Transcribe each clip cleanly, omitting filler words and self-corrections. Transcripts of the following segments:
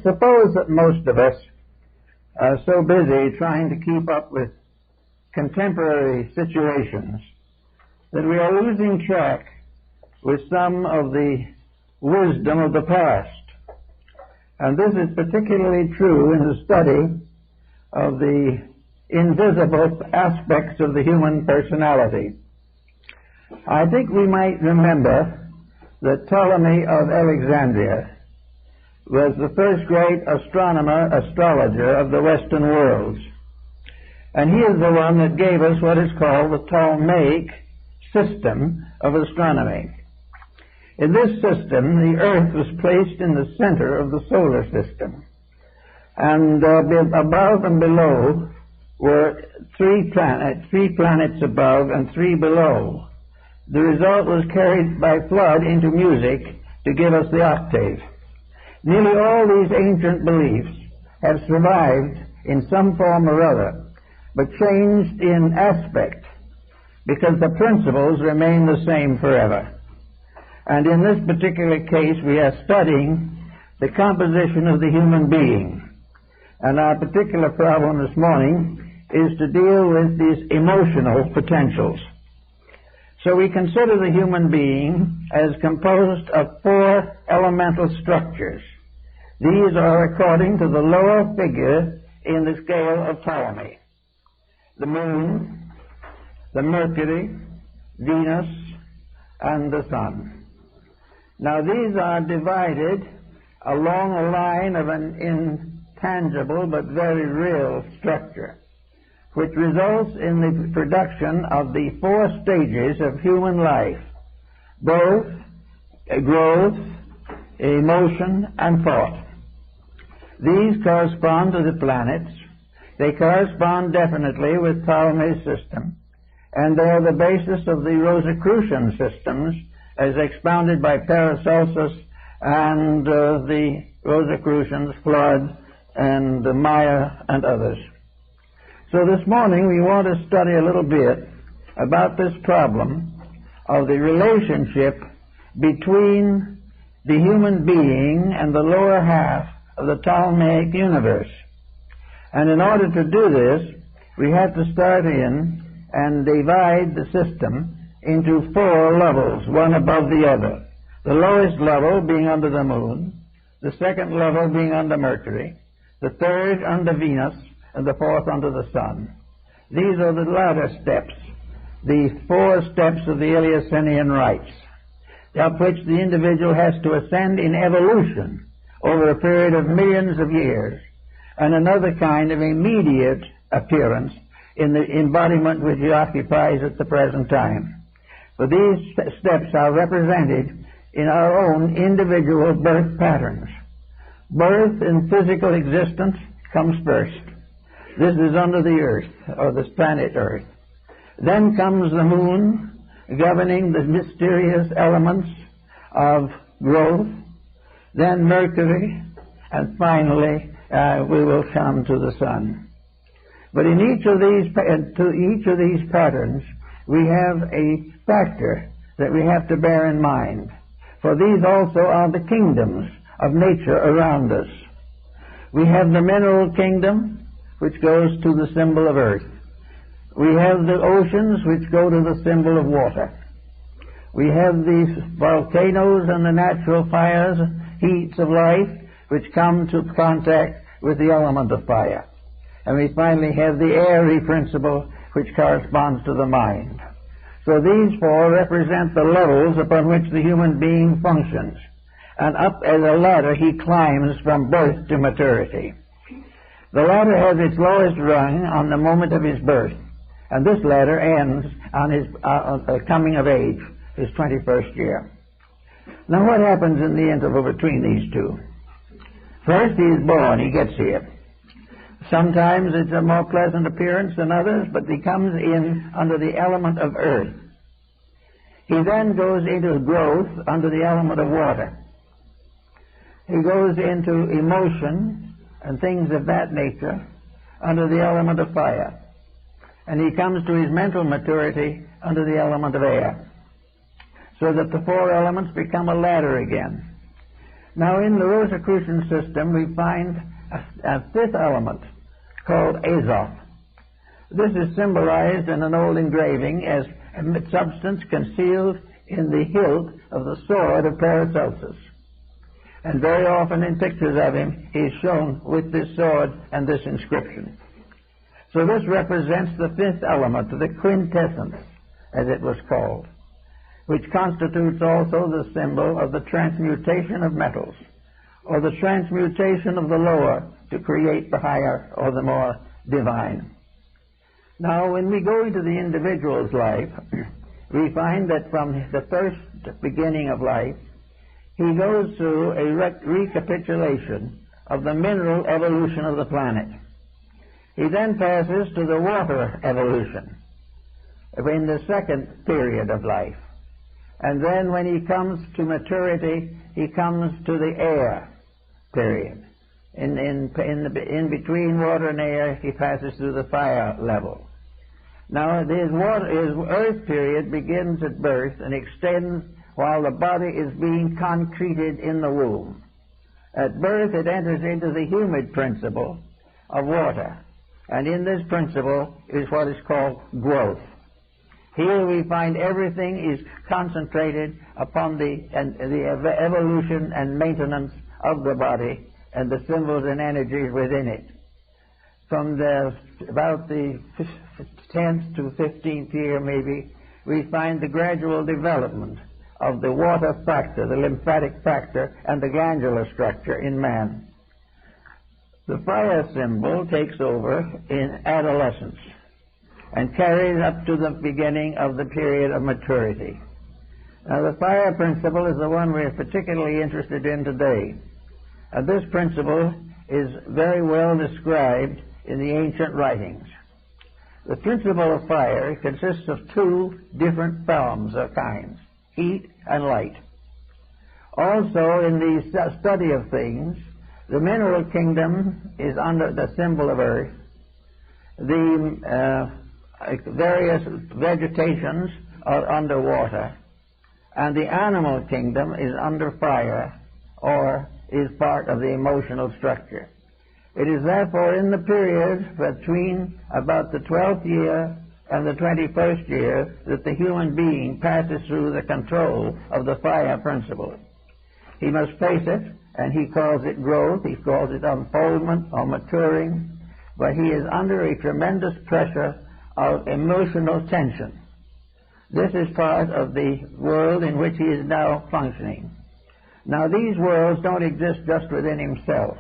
Suppose that most of us are so busy trying to keep up with contemporary situations that we are losing track with some of the wisdom of the past. And this is particularly true in the study of the invisible aspects of the human personality. I think we might remember that Ptolemy of Alexandria was the first great astrologer of the Western worlds. And he is the one that gave us what is called the Ptolemaic system of astronomy. In this system, the Earth was placed in the center of the solar system. And above and below were three planets above and three below. The result was carried by flood into music to give us the octave. Nearly all these ancient beliefs have survived in some form or other, but changed in aspect, because the principles remain the same forever. And in this particular case, we are studying the composition of the human being. And our particular problem this morning is to deal with these emotional potentials. So we consider the human being as composed of four elemental structures. These are according to the lower figure in the scale of Ptolemy: the moon, the Mercury, Venus, and the sun. Now these are divided along a line of an intangible but very real structure, which results in the production of the four stages of human life: birth, growth, emotion, and thought. These correspond to the planets. They correspond definitely with Ptolemy's system, and they are the basis of the Rosicrucian systems as expounded by Paracelsus and the Rosicrucians, Flood and Maya and others. So this morning we want to study a little bit about this problem of the relationship between the human being and the lower half of the Ptolemaic universe. And in order to do this, we have to start in and divide the system into four levels, one above the other. The lowest level being under the moon, the second level being under Mercury, the third under Venus, and the fourth under the sun. These are the ladder steps, the four steps of the Eleusinian rites, up which the individual has to ascend in evolution over a period of millions of years, and another kind of immediate appearance in the embodiment which he occupies at the present time. For these steps are represented in our own individual birth patterns. Birth in physical existence comes first. This is under the earth, or this planet Earth. Then comes the moon, governing the mysterious elements of growth, then Mercury, and finally we will come to the sun. But in each of these patterns, we have a factor that we have to bear in mind. For these also are the kingdoms of nature around us. We have the mineral kingdom, which goes to the symbol of earth. We have the oceans, which go to the symbol of water. We have these volcanoes and the natural fires, heats of life, which come to contact with the element of fire. And we finally have the airy principle, which corresponds to the mind. So these four represent the levels upon which the human being functions. And up as a ladder he climbs from birth to maturity. The ladder has its lowest rung on the moment of his birth, and this ladder ends on his coming of age, his 21st year. Now what happens in the interval between these two? First he is born, he gets here. Sometimes it's a more pleasant appearance than others, but he comes in under the element of earth. He then goes into growth under the element of water. He goes into emotion and things of that nature under the element of fire. And he comes to his mental maturity under the element of air. So that the four elements become a ladder again. Now, in the Rosicrucian system, we find a fifth element called Azoth. This is symbolized in an old engraving as a substance concealed in the hilt of the sword of Paracelsus. And very often in pictures of him, he is shown with this sword and this inscription. So this represents the fifth element, the quintessence, as it was called, which constitutes also the symbol of the transmutation of metals, or the transmutation of the lower to create the higher or the more divine. Now, when we go into the individual's life, we find that from the first beginning of life, he goes through a recapitulation of the mineral evolution of the planet. He then passes to the water evolution in the second period of life. And then when he comes to maturity, he comes to the air period. In between water and air, he passes through the fire level. Now, his earth period begins at birth and extends while the body is being concreted in the womb. At birth, it enters into the humid principle of water, and in this principle is what is called growth. Here we find everything is concentrated upon the evolution and maintenance of the body and the symbols and energies within it. From about the 10th to 15th year, maybe, we find the gradual development of the water factor, the lymphatic factor, and the glandular structure in man. The fire symbol takes over in adolescence and carries up to the beginning of the period of maturity. Now, the fire principle is the one we're particularly interested in today. This principle is very well described in the ancient writings. The principle of fire consists of two different forms or kinds, heat and light. Also, in the study of things, the mineral kingdom is under the symbol of earth. The various vegetations are under water, and the animal kingdom is under fire, or is part of the emotional structure. It is therefore in the period between about the 12th year and the 21st year that the human being passes through the control of the fire principle. He must face it, and he calls it growth, he calls it unfoldment or maturing, but he is under a tremendous pressure of emotional tension. This is part of the world in which he is now functioning. Now, these worlds don't exist just within himself.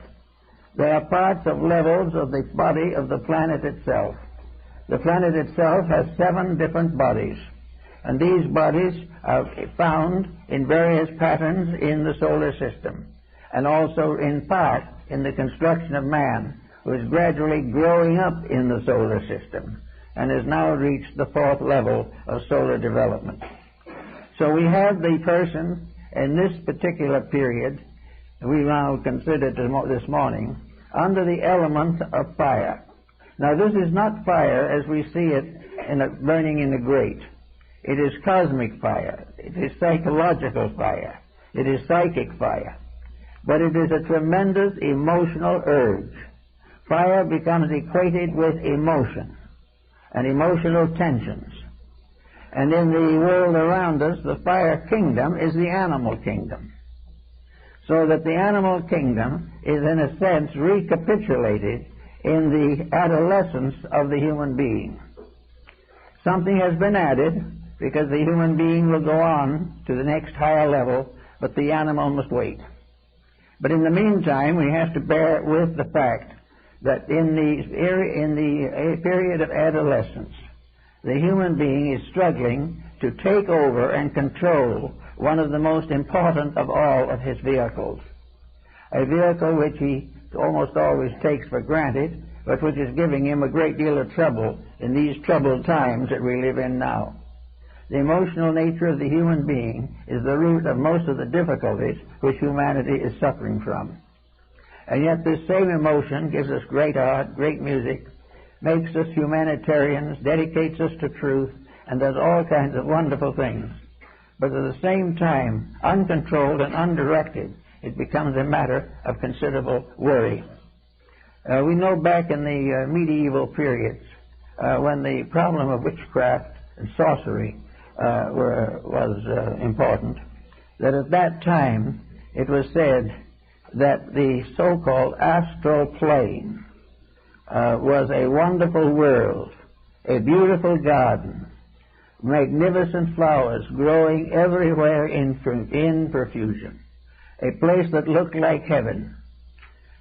They are parts of levels of the body of the planet itself. The planet itself has 7 different bodies, and these bodies are found in various patterns in the solar system, and also in part in the construction of man, who is gradually growing up in the solar system and has now reached the 4th level of solar development. So we have the person in this particular period, we now considered this morning, under the element of fire. Now, this is not fire as we see it burning in a grate. It is cosmic fire. It is psychological fire. It is psychic fire. But it is a tremendous emotional urge. Fire becomes equated with emotion and emotional tensions. And in the world around us, the fire kingdom is the animal kingdom. So that the animal kingdom is, in a sense, recapitulated in the adolescence of the human being. Something has been added, because the human being will go on to the next higher level, but the animal must wait. But in the meantime, we have to bear with the fact that in the period of adolescence, the human being is struggling to take over and control one of the most important of all of his vehicles, a vehicle which he almost always takes for granted, but which is giving him a great deal of trouble in these troubled times that we live in now. The emotional nature of the human being is the root of most of the difficulties which humanity is suffering from. And yet this same emotion gives us great art, great music, makes us humanitarians, dedicates us to truth, and does all kinds of wonderful things. But at the same time, uncontrolled and undirected, it becomes a matter of considerable worry. We know back in the medieval periods, when the problem of witchcraft and sorcery was important, that at that time it was said that the so-called astral plane was a wonderful world, a beautiful garden, magnificent flowers growing everywhere in profusion, a place that looked like heaven.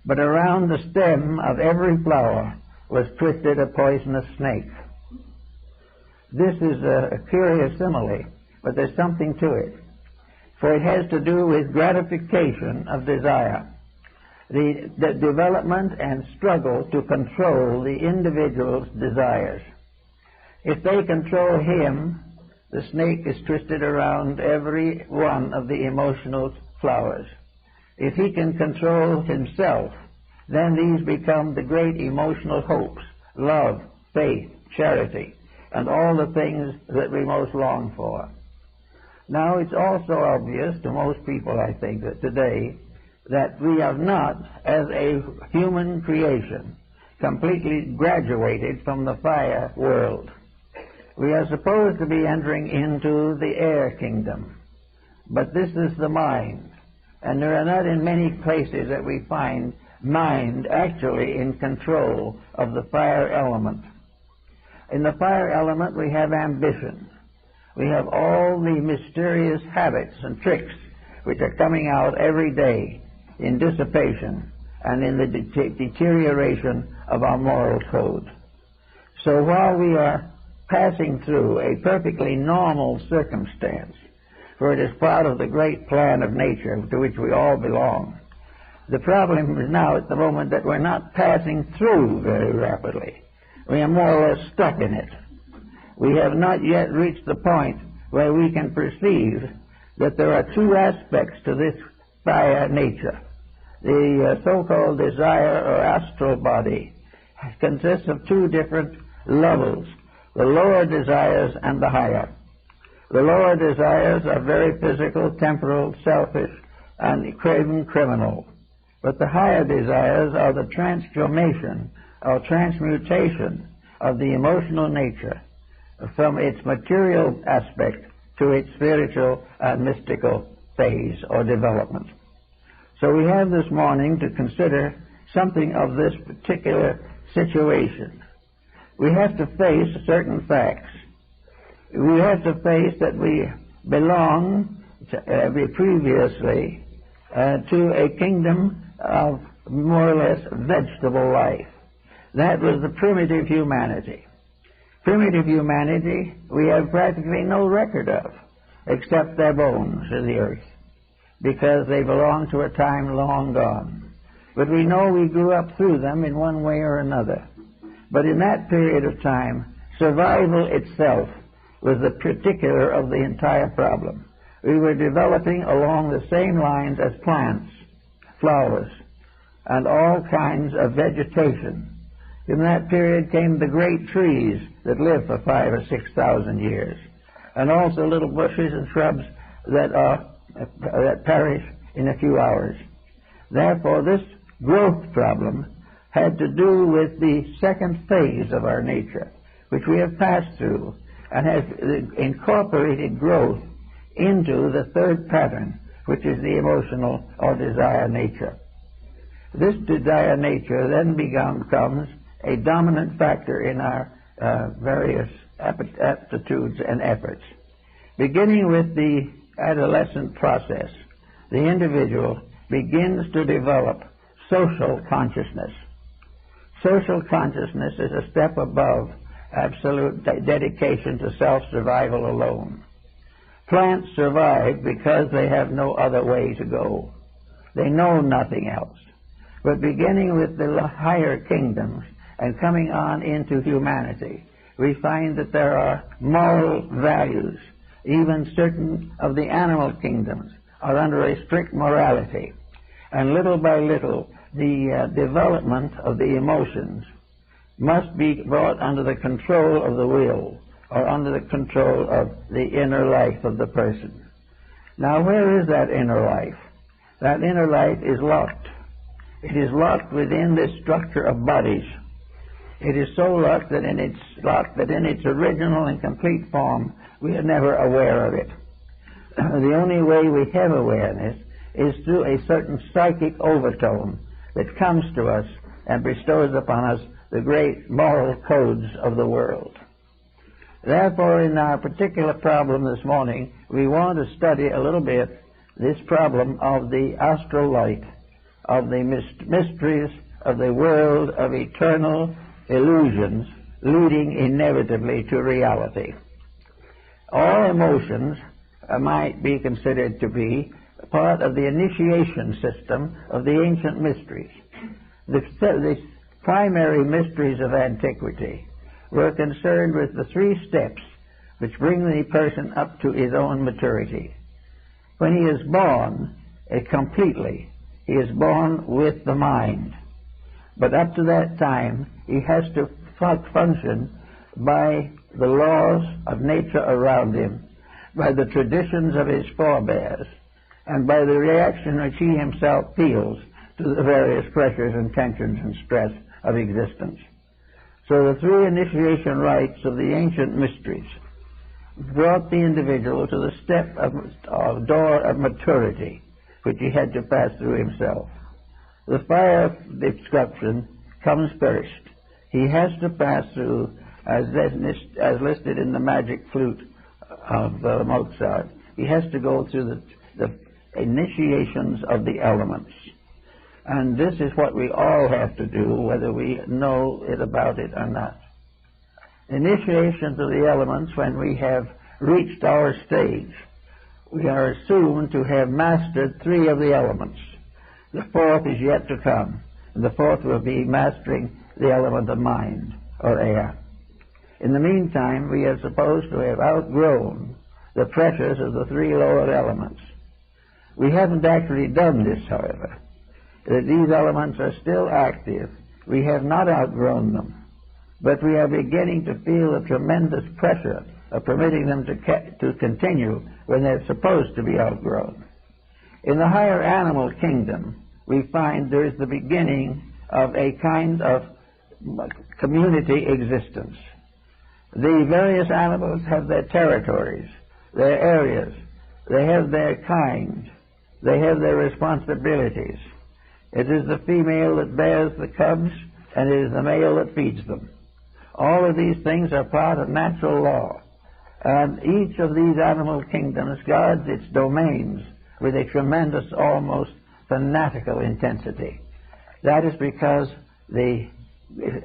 But around the stem of every flower was twisted a poisonous snake. This is a curious simile, but there's something to it, for it has to do with gratification of desire, the development and struggle to control the individual's desires. If they control him, the snake is twisted around every one of the emotional flowers. If he can control himself, then these become the great emotional hopes, love, faith, charity, and all the things that we most long for. Now, it's also obvious to most people, I think, that today, that we have not, as a human creation, completely graduated from the fire world. We are supposed to be entering into the air kingdom, but this is the mind, and there are not in many places that we find mind actually in control of the fire element. In the fire element we have ambition. We have all the mysterious habits and tricks which are coming out every day in dissipation and in the deterioration of our moral code. So while we are passing through a perfectly normal circumstance, for it is part of the great plan of nature to which we all belong, the problem is now at the moment that we're not passing through very rapidly. We are more or less stuck in it. We have not yet reached the point where we can perceive that there are two aspects to this fire nature. The so-called desire or astral body consists of two different levels, the lower desires and the higher. The lower desires are very physical, temporal, selfish, and craven criminal. But the higher desires are the transformation or transmutation of the emotional nature from its material aspect to its spiritual and mystical phase or development. So we have this morning to consider something of this particular situation. We have to face certain facts. We have to face that we belong previously to a kingdom of more or less vegetable life. That was the primitive humanity. Primitive humanity we have practically no record of, except their bones in the earth, because they belong to a time long gone. But we know we grew up through them in one way or another. But in that period of time, survival itself was the particular of the entire problem. We were developing along the same lines as plants, flowers, and all kinds of vegetation. In that period came the great trees that live for 5,000 or 6,000 years, and also little bushes and shrubs that perish in a few hours. Therefore, this growth problem had to do with the second phase of our nature, which we have passed through, and has incorporated growth into the third pattern, which is the emotional or desire nature. This desire nature then becomes a dominant factor in our various aptitudes and efforts. Beginning with the adolescent process, the individual begins to develop social consciousness. Social consciousness is a step above absolute dedication to self-survival alone. Plants survive because they have no other way to go. They know nothing else. But beginning with the higher kingdoms and coming on into humanity, we find that there are moral values. Even certain of the animal kingdoms are under a strict morality. And little by little, the development of the emotions must be brought under the control of the will, or under the control of the inner life of the person. Now, where is that inner life? That inner light is locked. It is locked within this structure of bodies. It is so locked that in its original and complete form we are never aware of it. The only way we have awareness is through a certain psychic overtone that comes to us and bestows upon us the great moral codes of the world. Therefore, in our particular problem this morning, we want to study a little bit this problem of the astral light, of the mysteries of the world of eternal illusions leading inevitably to reality. All emotions might be considered to be part of the initiation system of the ancient mysteries. The primary mysteries of antiquity were concerned with the three steps which bring the person up to his own maturity. When he is born, completely, he is born with the mind. But up to that time, he has to function by the laws of nature around him, by the traditions of his forebears, and by the reaction which he himself feels to the various pressures and tensions and stress of existence. So the three initiation rites of the ancient mysteries brought the individual to the step of door of maturity, which he had to pass through himself. The fire description comes first. He has to pass through, as listed in the Magic Flute of Mozart, he has to go through the initiations of the elements. And this is what we all have to do, whether we know about it or not. Initiations of the elements, when we have reached our stage, we are assumed to have mastered three of the elements. The fourth is yet to come, and the fourth will be mastering the element of mind, or air. In the meantime, we are supposed to have outgrown the pressures of the three lower elements. We haven't actually done this, however. These elements are still active. We have not outgrown them, but we are beginning to feel a tremendous pressure of permitting them to continue when they're supposed to be outgrown. In the higher animal kingdom, we find there is the beginning of a kind of community existence. The various animals have their territories, their areas, they have their kind, they have their responsibilities. It is the female that bears the cubs, and it is the male that feeds them. All of these things are part of natural law, and each of these animal kingdoms guards its domains with a tremendous, almost fanatical intensity. That is because the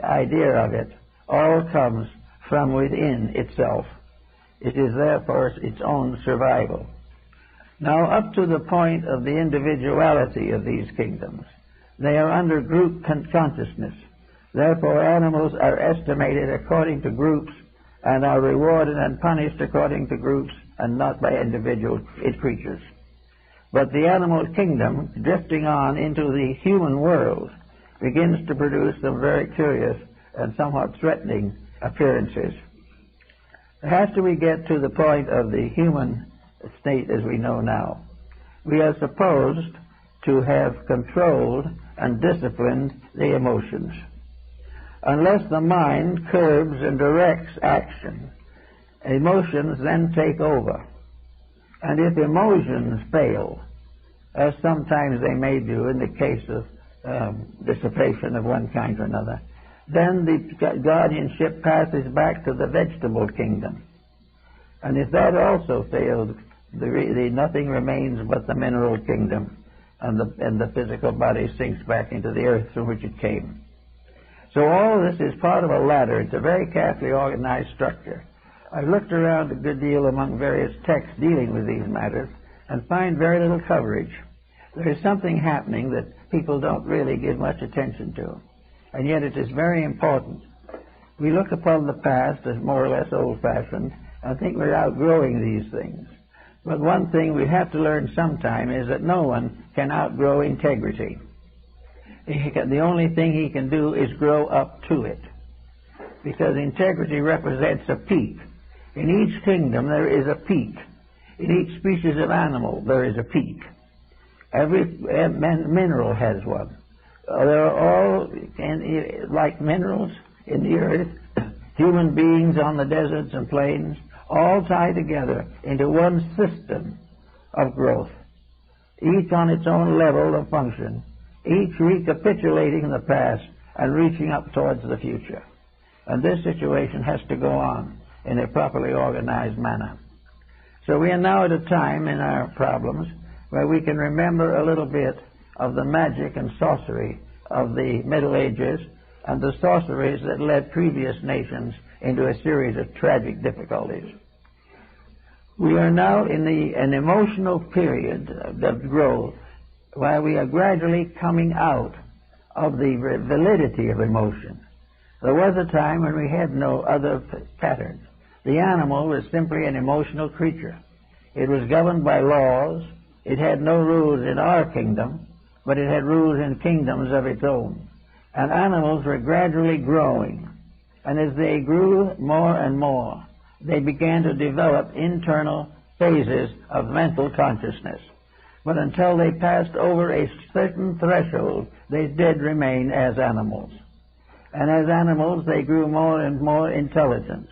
idea of it all comes from within itself. It is therefore its own survival. Now, up to the point of the individuality of these kingdoms, they are under group consciousness. Therefore, animals are estimated according to groups and are rewarded and punished according to groups and not by individual creatures. But the animal kingdom, drifting on into the human world, begins to produce some very curious and somewhat threatening appearances. After we get to the point of the human state as we know now, we are supposed to have controlled and disciplined the emotions. Unless the mind curbs and directs action, emotions then take over. And if emotions fail, as sometimes they may do in the case of dissipation of one kind or another, then the guardianship passes back to the vegetable kingdom. And if that also failed, nothing remains but the mineral kingdom, and the physical body sinks back into the earth from which it came. So all this is part of a ladder. It's a very carefully organized structure. I've looked around a good deal among various texts dealing with these matters and find very little coverage. There is something happening that people don't really give much attention to, and yet it is very important. We look upon the past as more or less old-fashioned and think we're outgrowing these things. But one thing we have to learn sometime is that no one can outgrow integrity. The only thing he can do is grow up to it, because integrity represents a peak. In each kingdom there is a peak. In each species of animal there is a peak. Every mineral has one. They're all, like minerals in the earth, human beings on the deserts and plains, all tie together into one system of growth, each on its own level of function, each recapitulating the past and reaching up towards the future. And this situation has to go on in a properly organized manner. So we are now at a time in our problems where we can remember a little bit of the magic and sorcery of the Middle Ages and the sorceries that led previous nations into a series of tragic difficulties. We are now in an emotional period of growth where we are gradually coming out of the validity of emotion. There was a time when we had no other patterns. The animal was simply an emotional creature. It was governed by laws. It had no rules in our kingdom, but it had rules in kingdoms of its own. And animals were gradually growing. And as they grew more and more, they began to develop internal phases of mental consciousness. But until they passed over a certain threshold, they did remain as animals. And as animals, they grew more and more intelligence.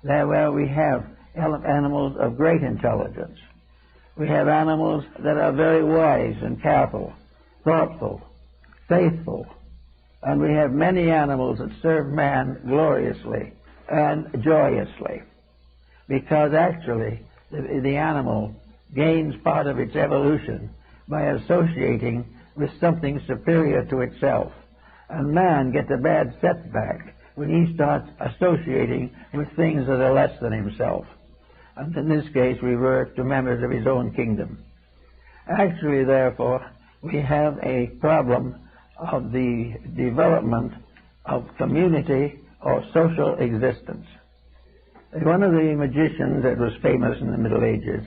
There where we have animals of great intelligence. We have animals that are very wise and careful, thoughtful, faithful. And we have many animals that serve man gloriously and joyously. Because actually, the animal gains part of its evolution by associating with something superior to itself. And man gets a bad setback when he starts associating with things that are less than himself. And in this case, we revert to members of his own kingdom. Actually, therefore, we have a problem of the development of community or social existence. One of the magicians that was famous in the Middle Ages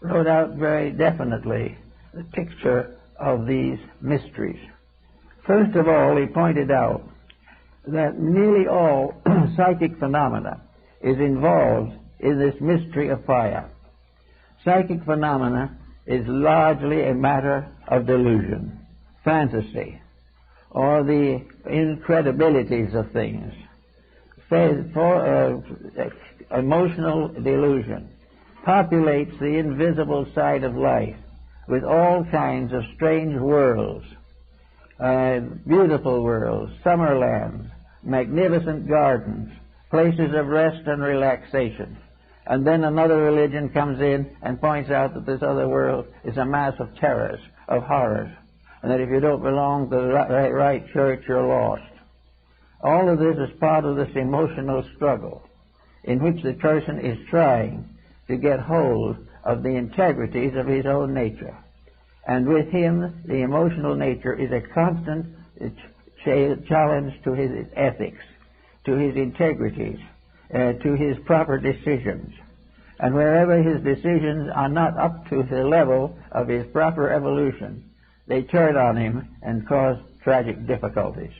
wrote out very definitely the picture of these mysteries. First of all, he pointed out that nearly all psychic phenomena is involved in this mystery of fire. Psychic phenomena is largely a matter of delusion, fantasy, or the incredibilities of things. Emotional delusion populates the invisible side of life with all kinds of strange worlds, beautiful worlds, summer lands, magnificent gardens, places of rest and relaxation. And then another religion comes in and points out that this other world is a mass of terrors, of horrors, and that if you don't belong to the right church, you're lost. All of this is part of this emotional struggle in which the person is trying to get hold of the integrities of his own nature. And with him, the emotional nature is a constant challenge to his ethics, to his integrities, to his proper decisions. And wherever his decisions are not up to the level of his proper evolution, they turn on him and cause tragic difficulties.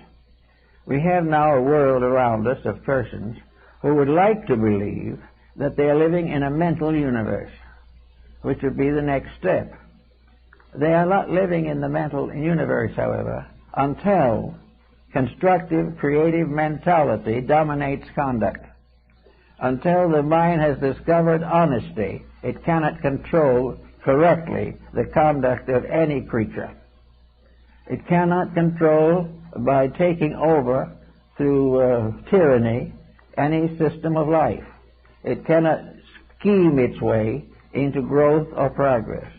We have now a world around us of persons who would like to believe that they are living in a mental universe, which would be the next step. They are not living in the mental universe, however, until constructive, creative mentality dominates conduct. Until the mind has discovered honesty, it cannot control correctly the conduct of any creature. It cannot control, by taking over through tyranny, any system of life. It cannot scheme its way into growth or progress.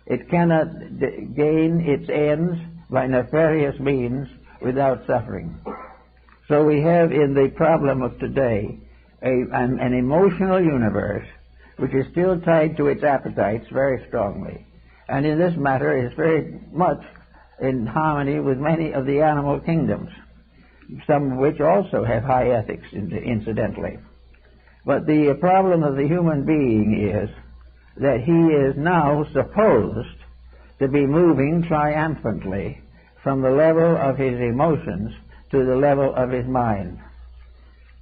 It cannot gain its ends by nefarious means without suffering. So we have in the problem of today an emotional universe which is still tied to its appetites very strongly, and in this matter is very much in harmony with many of the animal kingdoms, some of which also have high ethics, incidentally. But the problem of the human being is that he is now supposed to be moving triumphantly from the level of his emotions to the level of his mind.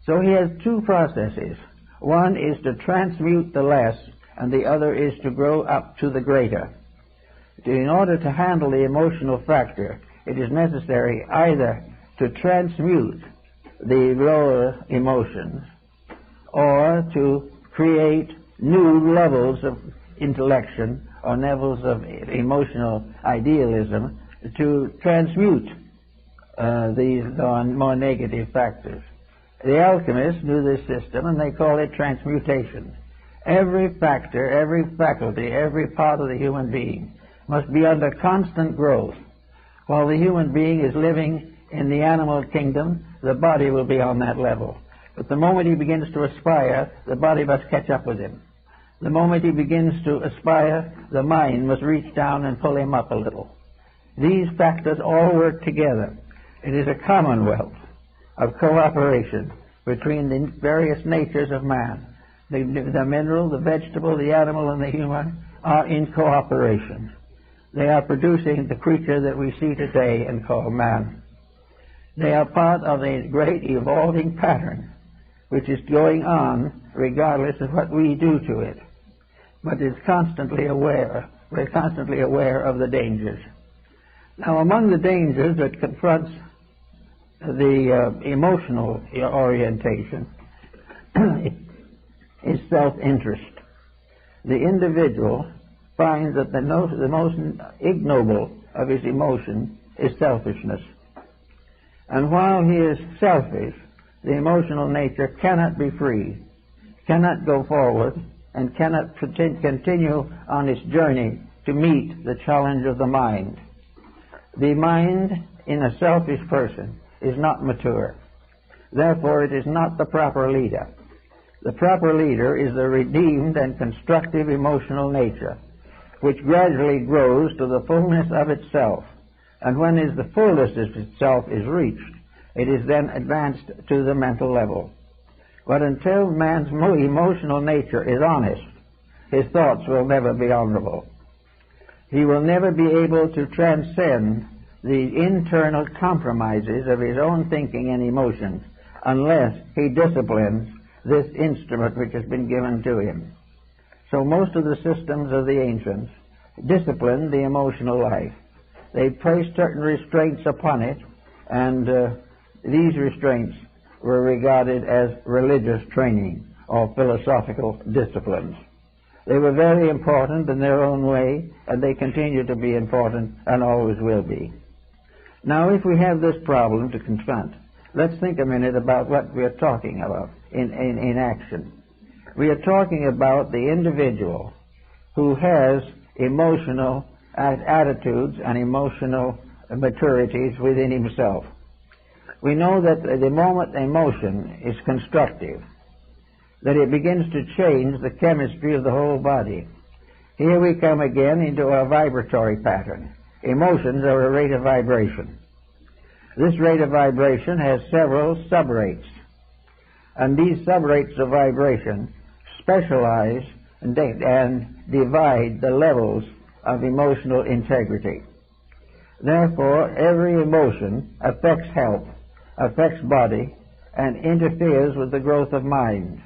So he has two processes. One is to transmute the less, and the other is to grow up to the greater. In order to handle the emotional factor, it is necessary either to transmute the lower emotions or to create new levels of intellection or levels of emotional idealism to transmute these more negative factors. The alchemists knew this system, and they call it transmutation. Every factor, every faculty, every part of the human being must be under constant growth. While the human being is living in the animal kingdom, the body will be on that level. But the moment he begins to aspire, the body must catch up with him. The moment he begins to aspire, the mind must reach down and pull him up a little. These factors all work together. It is a commonwealth of cooperation between the various natures of man. The mineral, the vegetable, the animal, and the human are in cooperation. They are producing the creature that we see today and call man. They are part of a great evolving pattern which is going on regardless of what we do to it. But it's constantly aware. We're constantly aware of the dangers. Now, among the dangers that confronts the emotional orientation is self-interest. The individual finds that the most ignoble of his emotion is selfishness. And while he is selfish, the emotional nature cannot be free, cannot go forward, and cannot continue on its journey to meet the challenge of the mind. The mind in a selfish person is not mature. Therefore, it is not the proper leader. The proper leader is the redeemed and constructive emotional nature, which gradually grows to the fullness of itself. And when the fullness of itself is reached, it is then advanced to the mental level. But until man's emotional nature is honest, his thoughts will never be honorable. He will never be able to transcend the internal compromises of his own thinking and emotions unless he disciplines this instrument which has been given to him. So most of the systems of the ancients disciplined the emotional life. They placed certain restraints upon it, and these restraints were regarded as religious training or philosophical disciplines. They were very important in their own way, and they continue to be important and always will be. Now, if we have this problem to confront, let's think a minute about what we are talking about in action. We are talking about the individual who has emotional attitudes and emotional maturities within himself. We know that the moment emotion is constructive, that it begins to change the chemistry of the whole body. Here we come again into our vibratory pattern. Emotions are a rate of vibration. This rate of vibration has several subrates, and these subrates of vibration specialize and divide the levels of emotional integrity. Therefore, every emotion affects health, affects body, and interferes with the growth of mind.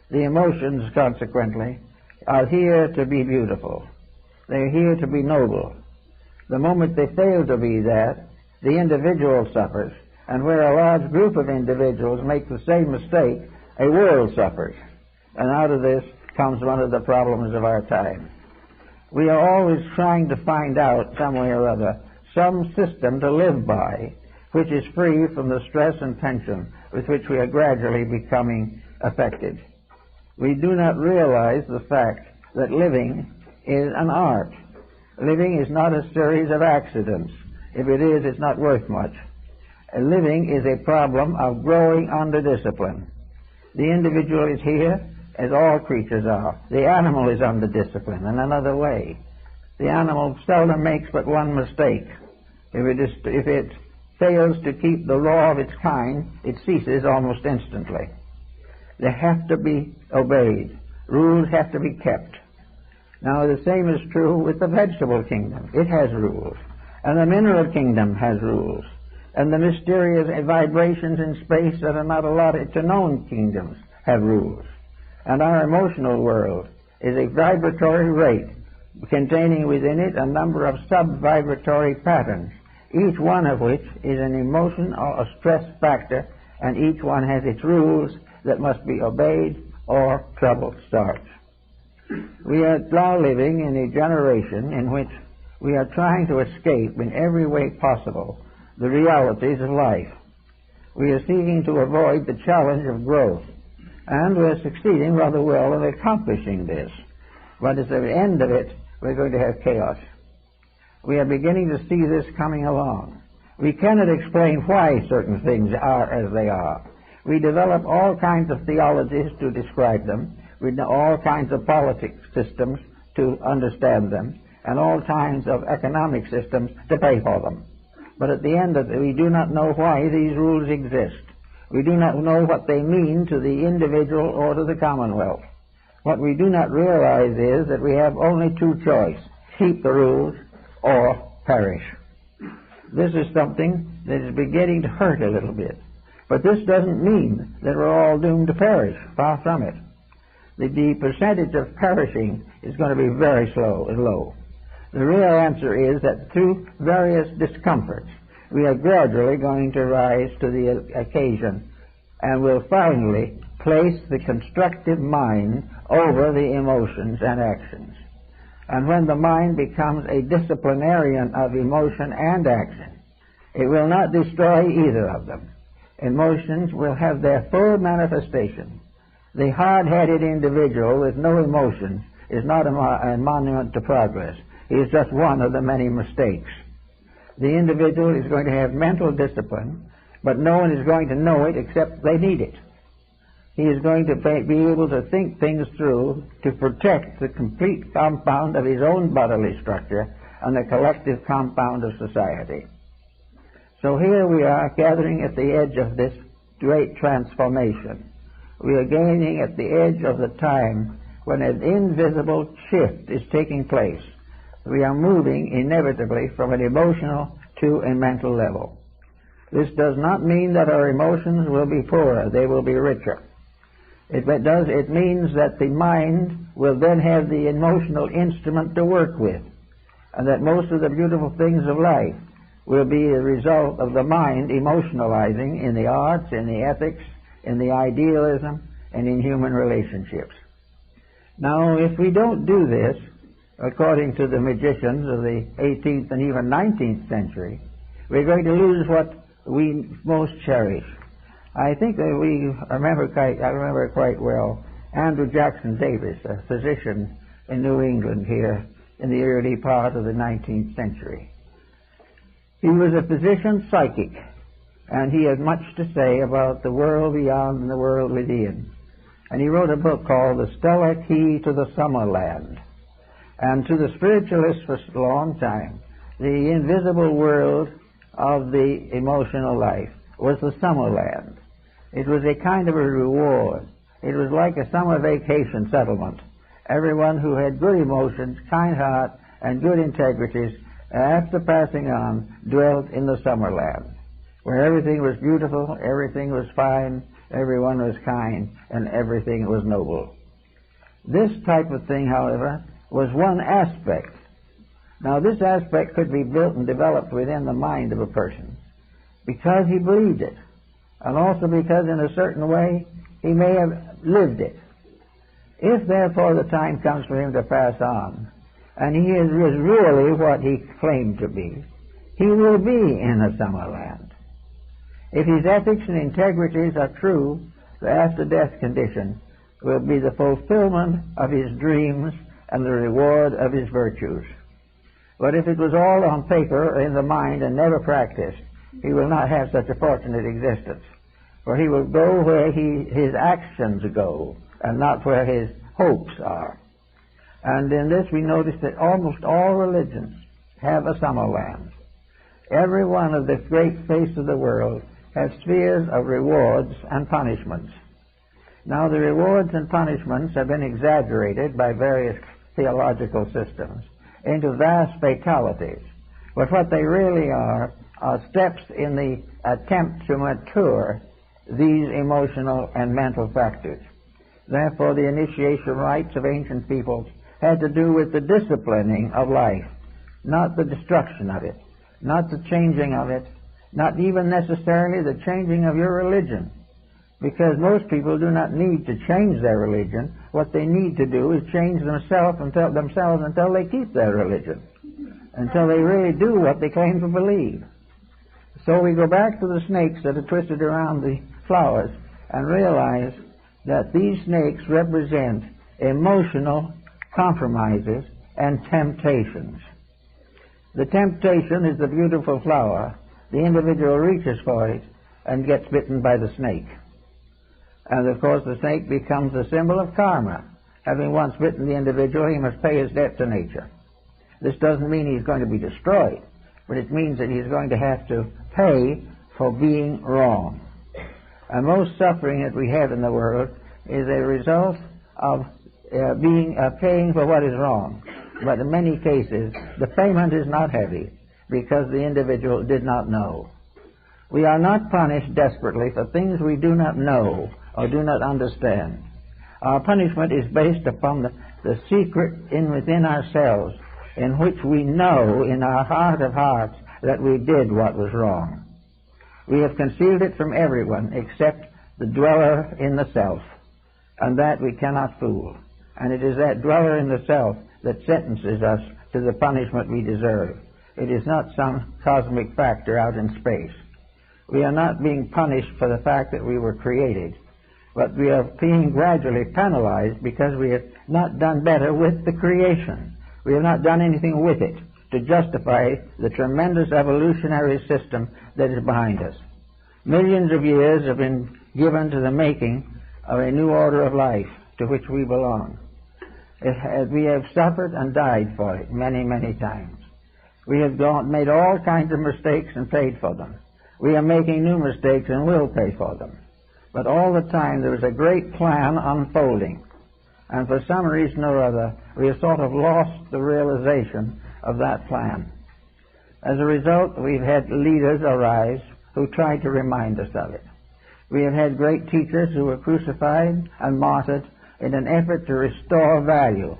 The emotions, consequently, are here to be beautiful. They're here to be noble. The moment they fail to be that, the individual suffers, and where a large group of individuals make the same mistake, a world suffers. And out of this comes one of the problems of our time. We are always trying to find out, some way or other, some system to live by which is free from the stress and tension with which we are gradually becoming affected. We do not realize the fact that living is an art. Living is not a series of accidents. If it is, it's not worth much. Living is a problem of growing under discipline. The individual is here, as all creatures are. The animal is under discipline in another way. The animal seldom makes but one mistake. If it fails to keep the law of its kind, it ceases almost instantly. They have to be obeyed. Rules have to be kept. Now, the same is true with the vegetable kingdom. It has rules. And the mineral kingdom has rules. And the mysterious vibrations in space that are not allotted to known kingdoms have rules. And our emotional world is a vibratory rate containing within it a number of sub-vibratory patterns, each one of which is an emotion or a stress factor, and each one has its rules that must be obeyed or trouble starts. We are now living in a generation in which we are trying to escape in every way possible the realities of life. We are seeking to avoid the challenge of growth, and we're succeeding rather well in accomplishing this. But at the end of it, we're going to have chaos. We are beginning to see this coming along. We cannot explain why certain things are as they are. We develop all kinds of theologies to describe them. We know all kinds of politics systems to understand them, and all kinds of economic systems to pay for them. But at the end of it, we do not know why these rules exist. We do not know what they mean to the individual or to the commonwealth. What we do not realize is that we have only two choices: keep the rules or perish. This is something that is beginning to hurt a little bit. But this doesn't mean that we're all doomed to perish. Far from it. The percentage of perishing is going to be very low. The real answer is that through various discomforts, we are gradually going to rise to the occasion and will finally place the constructive mind over the emotions and actions. And when the mind becomes a disciplinarian of emotion and action, it will not destroy either of them. Emotions will have their full manifestation. The hard-headed individual with no emotions is not a monument to progress. He is just one of the many mistakes. The individual is going to have mental discipline, but no one is going to know it except they need it. He is going to be able to think things through to protect the complete compound of his own bodily structure and the collective compound of society. So here we are gathering at the edge of this great transformation. We are gaining at the edge of the time when an invisible shift is taking place. We are moving inevitably from an emotional to a mental level. This does not mean that our emotions will be poorer, they will be richer. It means that the mind will then have the emotional instrument to work with, and that most of the beautiful things of life will be a result of the mind emotionalizing in the arts, in the ethics, in the idealism, and in human relationships. Now, if we don't do this, according to the magicians of the 18th and even 19th century, we're going to lose what we most cherish. I think that I remember quite well Andrew Jackson Davis, a physician in New England here in the early part of the 19th century. He was a physician psychic, and he had much to say about the world beyond and the world within. And he wrote a book called The Stellar Key to the Summerland. And to the spiritualists for a long time, the invisible world of the emotional life was the Summerland. It was a kind of a reward. It was like a summer vacation settlement. Everyone who had good emotions, kind heart, and good integrities, after passing on, dwelt in the Summerland, where everything was beautiful, everything was fine, everyone was kind, and everything was noble. This type of thing, however, was one aspect. Now, this aspect could be built and developed within the mind of a person because he believed it, and also because in a certain way he may have lived it. If, therefore, the time comes for him to pass on, and he is really what he claimed to be, he will be in the Summerland. If his ethics and integrities are true, the after-death condition will be the fulfillment of his dreams and the reward of his virtues. But if it was all on paper or in the mind and never practiced, he will not have such a fortunate existence. For he will go where his actions go, and not where his hopes are. And in this we notice that almost all religions have a Summerland. Every one of the great faiths of the world has spheres of rewards and punishments. Now, the rewards and punishments have been exaggerated by various theological systems into vast fatalities. But what they really are steps in the attempt to mature these emotional and mental factors. Therefore, the initiation rites of ancient peoples had to do with the disciplining of life, not the destruction of it, not the changing of it, not even necessarily the changing of your religion, because most people do not need to change their religion. What they need to do is change themselves until they keep their religion, until they really do what they claim to believe. So we go back to the snakes that are twisted around the flowers and realize that these snakes represent emotional compromises and temptations. The temptation is the beautiful flower. The individual reaches for it and gets bitten by the snake. And of course the snake becomes a symbol of karma. Having once bitten the individual, he must pay his debt to nature. This doesn't mean he's going to be destroyed, but it means that he's going to have to pay for being wrong. And most suffering that we have in the world is a result of paying for what is wrong. But in many cases, the payment is not heavy because the individual did not know. We are not punished desperately for things we do not know or do not understand. Our punishment is based upon the secret within ourselves, in which we know in our heart of hearts that we did what was wrong. We have concealed it from everyone except the dweller in the self, and that we cannot fool. And it is that dweller in the self that sentences us to the punishment we deserve. It is not some cosmic factor out in space. We are not being punished for the fact that we were created, but we are being gradually penalized because we have not done better with the creation. We have not done anything with it to justify the tremendous evolutionary system that is behind us. Millions of years have been given to the making of a new order of life to which we belong. We have suffered and died for it many, many times. We have made all kinds of mistakes and paid for them. We are making new mistakes and will pay for them. But all the time there is a great plan unfolding. And for some reason or other, we have sort of lost the realization of that plan. As a result, we've had leaders arise who tried to remind us of it. We have had great teachers who were crucified and martyred in an effort to restore value.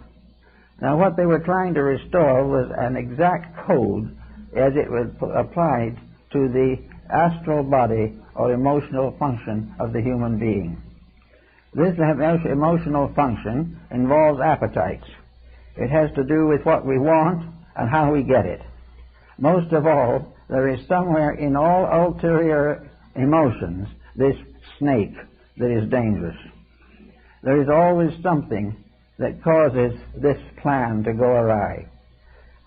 Now, what they were trying to restore was an exact code as it was applied to the astral body or emotional function of the human being. This emotional function involves appetites. It has to do with what we want and how we get it. Most of all, there is somewhere in all ulterior emotions this snake that is dangerous. There is always something that causes this plan to go awry.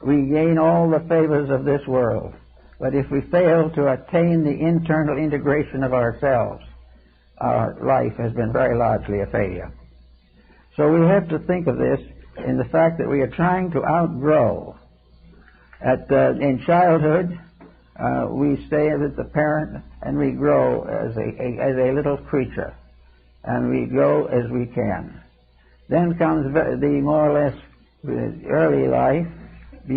We gain all the favors of this world, but if we fail to attain the internal integration of ourselves, our life has been very largely a failure. So we have to think of this in the fact that we are trying to outgrow. In childhood, we stay with the parent and we grow as a little creature, and we grow as we can. Then comes the more or less early life,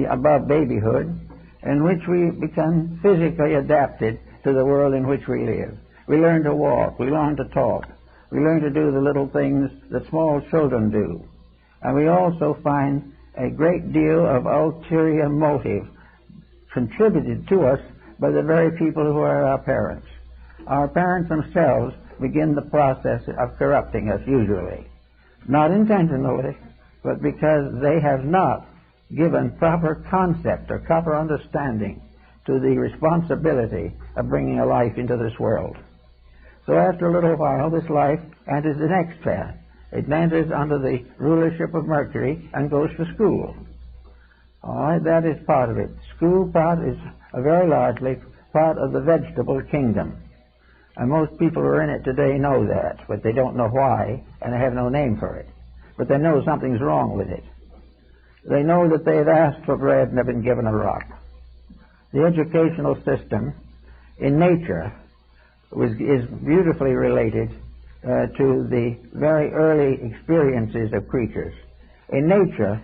above babyhood, in which we become physically adapted to the world in which we live. We learn to walk, we learn to talk, we learn to do the little things that small children do. And we also find a great deal of ulterior motive contributed to us by the very people who are our parents. Our parents themselves begin the process of corrupting us usually. Not intentionally, but because they have not given proper concept or proper understanding to the responsibility of bringing a life into this world. So after a little while, this life enters the next path. It enters under the rulership of Mercury and goes to school. All right, that is part of it. School part is very largely part of the vegetable kingdom. And most people who are in it today know that, but they don't know why, and they have no name for it. But they know something's wrong with it. They know that they have asked for bread and have been given a rock. The educational system in nature is beautifully related to the very early experiences of creatures. In nature,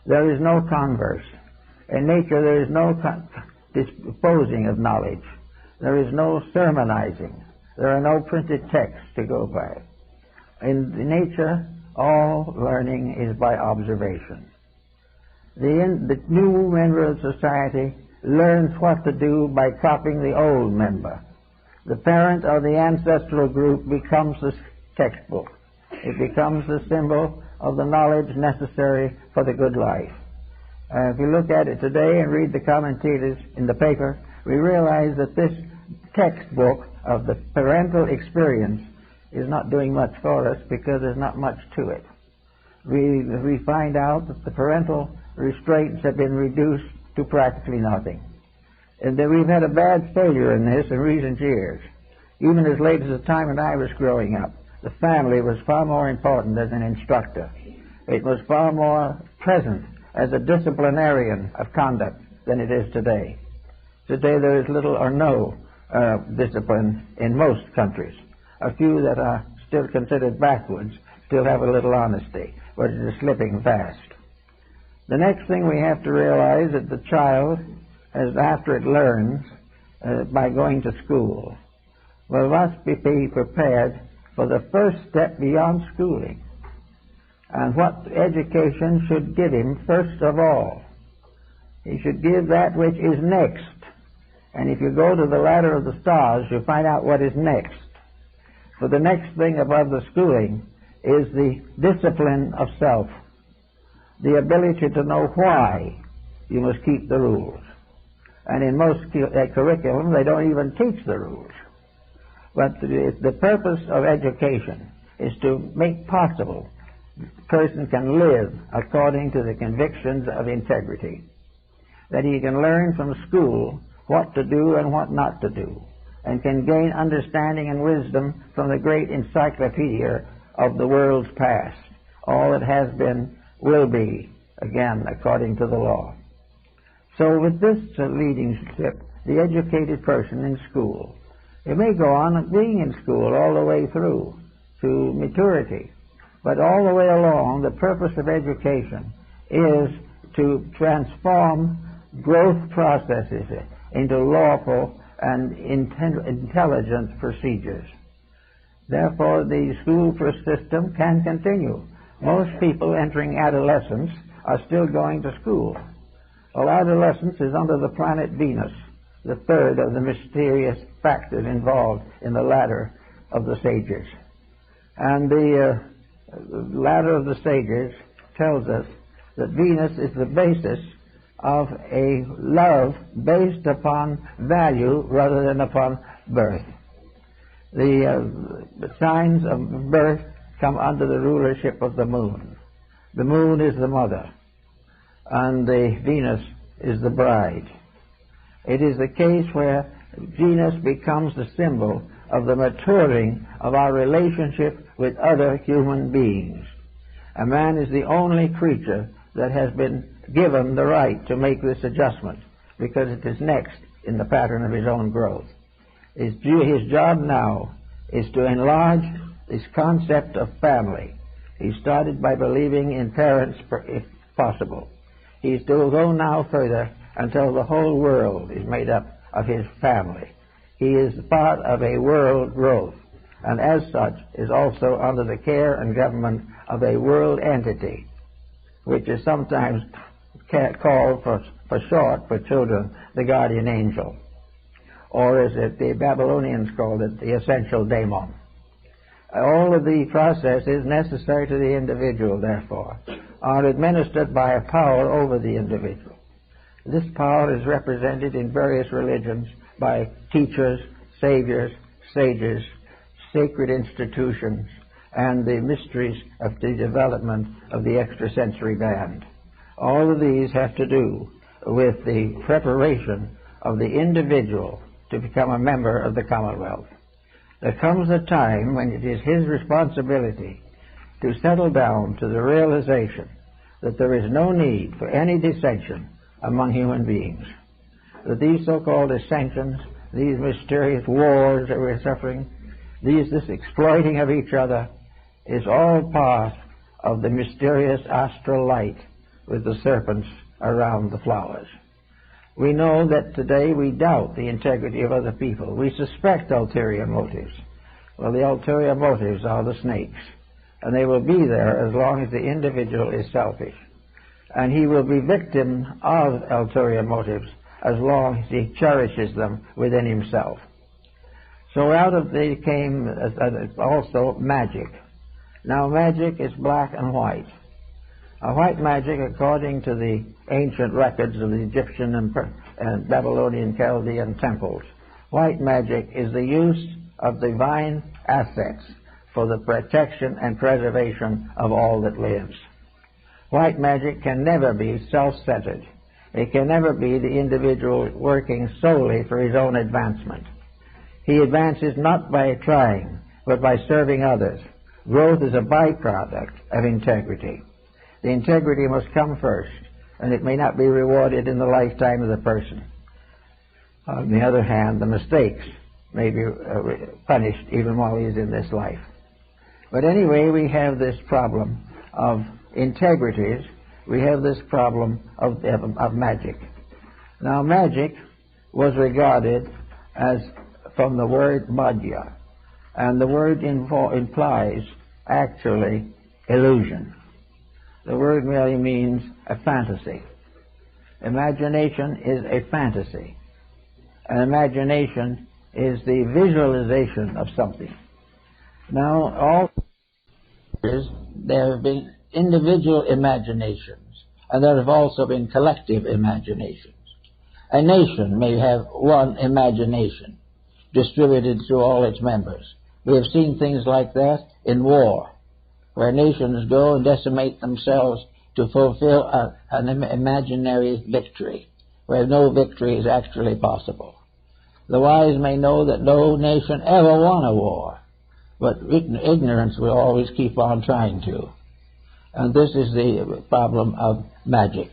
there is no converse. In nature, there is no disposing of knowledge. There is no sermonizing. There are no printed texts to go by. In nature, All learning is by observation. The new member of society learns what to do by copying the old member. The parent of the ancestral group becomes the textbook. It becomes the symbol of the knowledge necessary for the good life. If you look at it today and read the commentators in the paper, we realize that this textbook of the parental experience is not doing much for us because there's not much to it. We find out that the parental restraints have been reduced to practically nothing. And that we've had a bad failure in this in recent years. Even as late as the time when I was growing up, the family was far more important as an instructor. It was far more present as a disciplinarian of conduct than it is today. Today there is little or no discipline in most countries. A few that are still considered backwards still have a little honesty, but it is slipping fast. The next thing we have to realize is that the child, after it learns by going to school, must be prepared for the first step beyond schooling, and what education should give him first of all. He should give that which is next. And if you go to the ladder of the stars, you'll find out what is next. For the next thing above the schooling is the discipline of self, the ability to know why you must keep the rules. And in most curriculum, they don't even teach the rules. But the purpose of education is to make possible the person can live according to the convictions of integrity, that he can learn from school what to do and what not to do, and can gain understanding and wisdom from the great encyclopedia of the world's past. All that has been will be, again, according to the law. So with this leadership, the educated person in school, it may go on being in school all the way through to maturity, but all the way along, the purpose of education is to transform growth processes into lawful and intelligent procedures. Therefore, the school system can continue. Most people entering adolescence are still going to school. Well, adolescence is under the planet Venus, the third of the mysterious factors involved in the ladder of the sages. And the ladder of the sages tells us that Venus is the basis of a love based upon value rather than upon birth. The signs of birth come under the rulership of the moon. The moon is the mother, and the Venus is the bride. It is the case where Venus becomes the symbol of the maturing of our relationship with other human beings. A man is the only creature that has been given the right to make this adjustment, because it is next in the pattern of his own growth. His job now is to enlarge this concept of family. He started by believing in parents if possible. He's to go now further until the whole world is made up of his family. He is part of a world growth, and as such is also under the care and government of a world entity, which is sometimes called for short for children the guardian angel, or as the Babylonians called it, the essential daemon. All of the processes necessary to the individual, therefore, are administered by a power over the individual. This power is represented in various religions by teachers, saviors, sages, sacred institutions, and the mysteries of the development of the extrasensory band. All of these have to do with the preparation of the individual to become a member of the Commonwealth. There comes a time when it is his responsibility to settle down to the realization that there is no need for any dissension among human beings, that these so-called dissensions, these mysterious wars that we're suffering, this exploiting of each other, is all part of the mysterious astral light with the serpents around the flowers. We know that today we doubt the integrity of other people. We suspect ulterior motives. Well, the ulterior motives are the snakes. and they will be there as long as the individual is selfish. And he will be victim of ulterior motives as long as he cherishes them within himself. So out of these came also magic. Now magic is black and white. White magic, according to the ancient records of the Egyptian and Babylonian Chaldean temples, white magic is the use of divine assets for the protection and preservation of all that lives. White magic can never be self-centered. It can never be the individual working solely for his own advancement. He advances not by trying, but by serving others. Growth is a byproduct of integrity. The integrity must come first, and it may not be rewarded in the lifetime of the person. On the other hand, the mistakes may be punished even while he is in this life. But anyway, we have this problem of integrities. We have this problem of magic. Now, magic was regarded as from the word madhya, and the word implies actually illusion. The word merely means a fantasy. Imagination is a fantasy. And imagination is the visualization of something. Now, all there have been individual imaginations, and there have also been collective imaginations. A nation may have one imagination distributed through all its members. We have seen things like that in war, where nations go and decimate themselves to fulfill an imaginary victory, where no victory is actually possible. The wise may know that no nation ever won a war, but ignorance will always keep on trying to. And this is the problem of magic.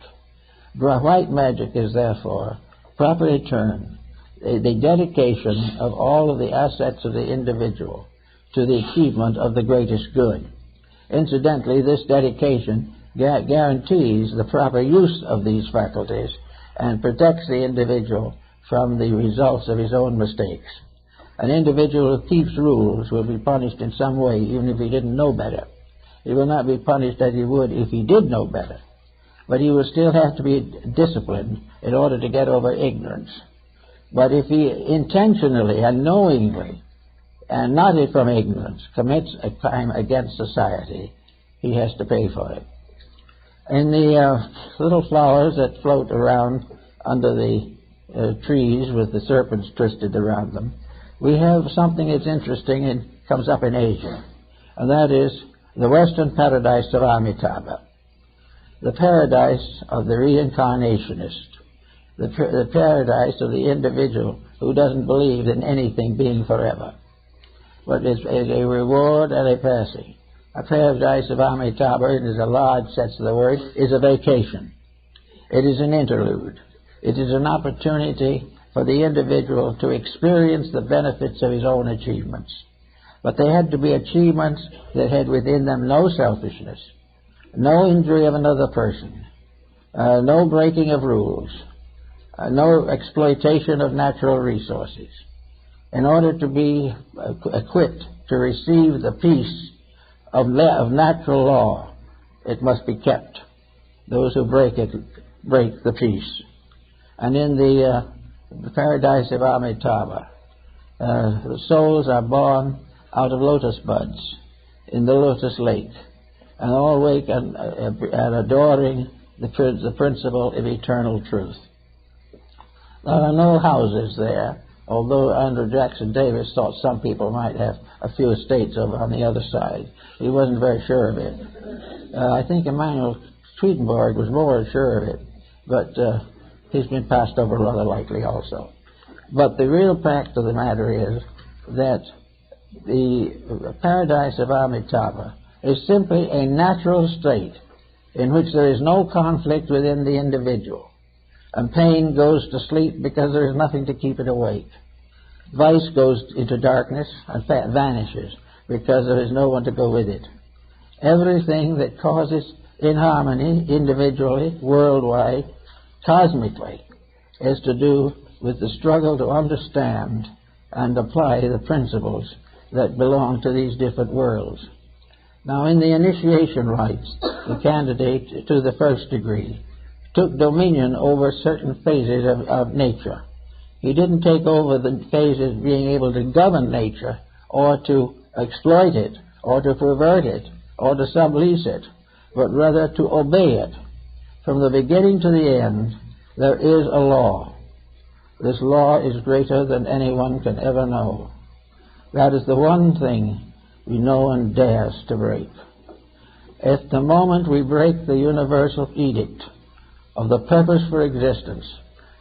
White magic is therefore, properly termed, the dedication of all of the assets of the individual to the achievement of the greatest good. Incidentally, this dedication guarantees the proper use of these faculties and protects the individual from the results of his own mistakes. An individual who keeps rules will be punished in some way, even if he didn't know better. He will not be punished as he would if he did know better, but he will still have to be disciplined in order to get over ignorance. But if he intentionally and knowingly, and not from ignorance, commits a crime against society, he has to pay for it. In the little flowers that float around under the trees with the serpents twisted around them, we have something that's interesting and comes up in Asia, and that is the Western paradise of Amitabha, the paradise of the reincarnationist, the paradise of the individual who doesn't believe in anything being forever, but is a reward and a passing. A paradise of Amitabha, in a large sense of the word, is a vacation. It is an interlude. It is an opportunity for the individual to experience the benefits of his own achievements. But they had to be achievements that had within them no selfishness, no injury of another person, no breaking of rules, no exploitation of natural resources. In order to be equipped to receive the peace of natural law, it must be kept. Those who break it break the peace. And in the paradise of Amitabha, the souls are born out of lotus buds in the lotus lake, and all wake and adoring the principle of eternal truth. There are no houses there, although Andrew Jackson Davis thought some people might have a few estates over on the other side. He wasn't very sure of it. I think Emanuel Swedenborg was more sure of it, but he's been passed over rather lightly also. But the real fact of the matter is that the paradise of Amitabha is simply a natural state in which there is no conflict within the individual, and pain goes to sleep because there is nothing to keep it awake. Vice goes into darkness and vanishes because there is no one to go with it. Everything that causes inharmony individually, worldwide, cosmically, is to do with the struggle to understand and apply the principles that belong to these different worlds. Now, in the initiation rites, the candidate to the first degree took dominion over certain phases of nature. He didn't take over the phases being able to govern nature or to exploit it or to pervert it or to sublease it, but rather to obey it. From the beginning to the end, there is a law. This law is greater than anyone can ever know. That is the one thing we know and dares to break. At the moment we break the universal edict of the purpose for existence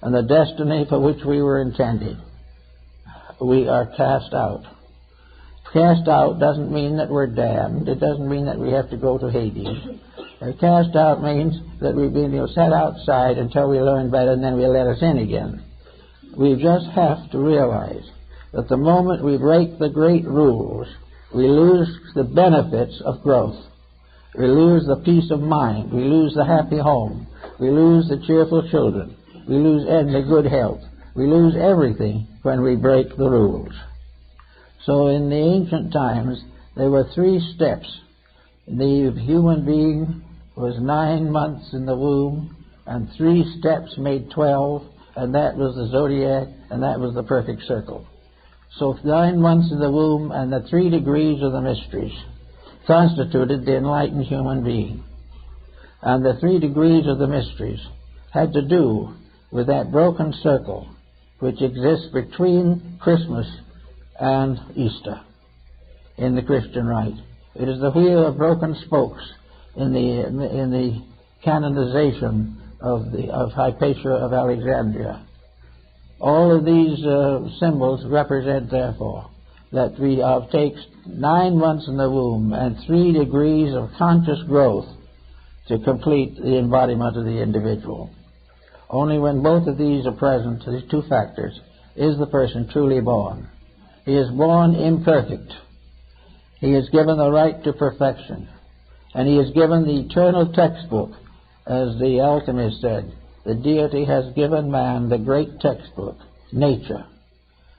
and the destiny for which we were intended, we are cast out. Cast out doesn't mean that we're damned. It doesn't mean that we have to go to Hades. Cast out means that we've been set outside until we learn better, and then we'll let us in again. We just have to realize that the moment we break the great rules, we lose the benefits of growth. We lose the peace of mind. We lose the happy home. We lose the cheerful children. We lose the good health. We lose everything when we break the rules. So in the ancient times, there were 3 steps. The human being was 9 months in the womb, and 3 steps made 12, and that was the zodiac, and that was the perfect circle. So 9 months in the womb and the 3 degrees of the mysteries constituted the enlightened human being. And the 3 degrees of the mysteries had to do with that broken circle which exists between Christmas and Easter in the Christian rite. It is the wheel of broken spokes in the canonization of Hypatia of Alexandria. All of these symbols represent, therefore, that we take 9 months in the womb and 3 degrees of conscious growth to complete the embodiment of the individual. Only when both of these are present, these 2 factors, is the person truly born. He is born imperfect. He is given the right to perfection. And he is given the eternal textbook, as the alchemist said. The deity has given man the great textbook, nature.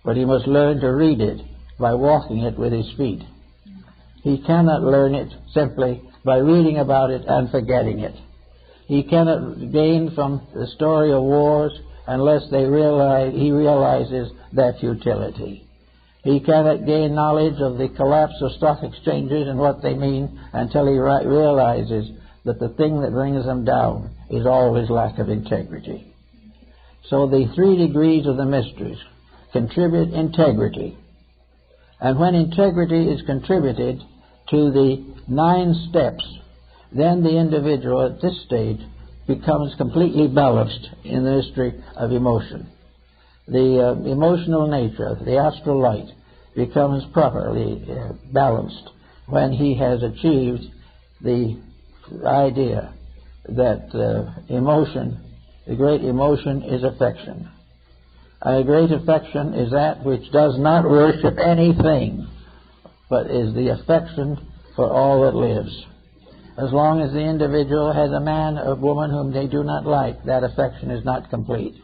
But he must learn to read it by walking it with his feet. He cannot learn it simply by reading about it and forgetting it. He cannot gain from the story of wars unless he realizes their futility. He cannot gain knowledge of the collapse of stock exchanges and what they mean until he realizes that the thing that brings them down is always lack of integrity. So the 3 degrees of the mysteries contribute integrity. And when integrity is contributed to the 9 steps, then the individual at this stage becomes completely balanced in the mystery of emotion. The emotional nature, the astral light, becomes properly balanced when he has achieved the idea that emotion, the great emotion, is affection. A great affection is that which does not worship anything, but is the affection for all that lives. As long as the individual has a man or woman whom they do not like, that affection is not complete.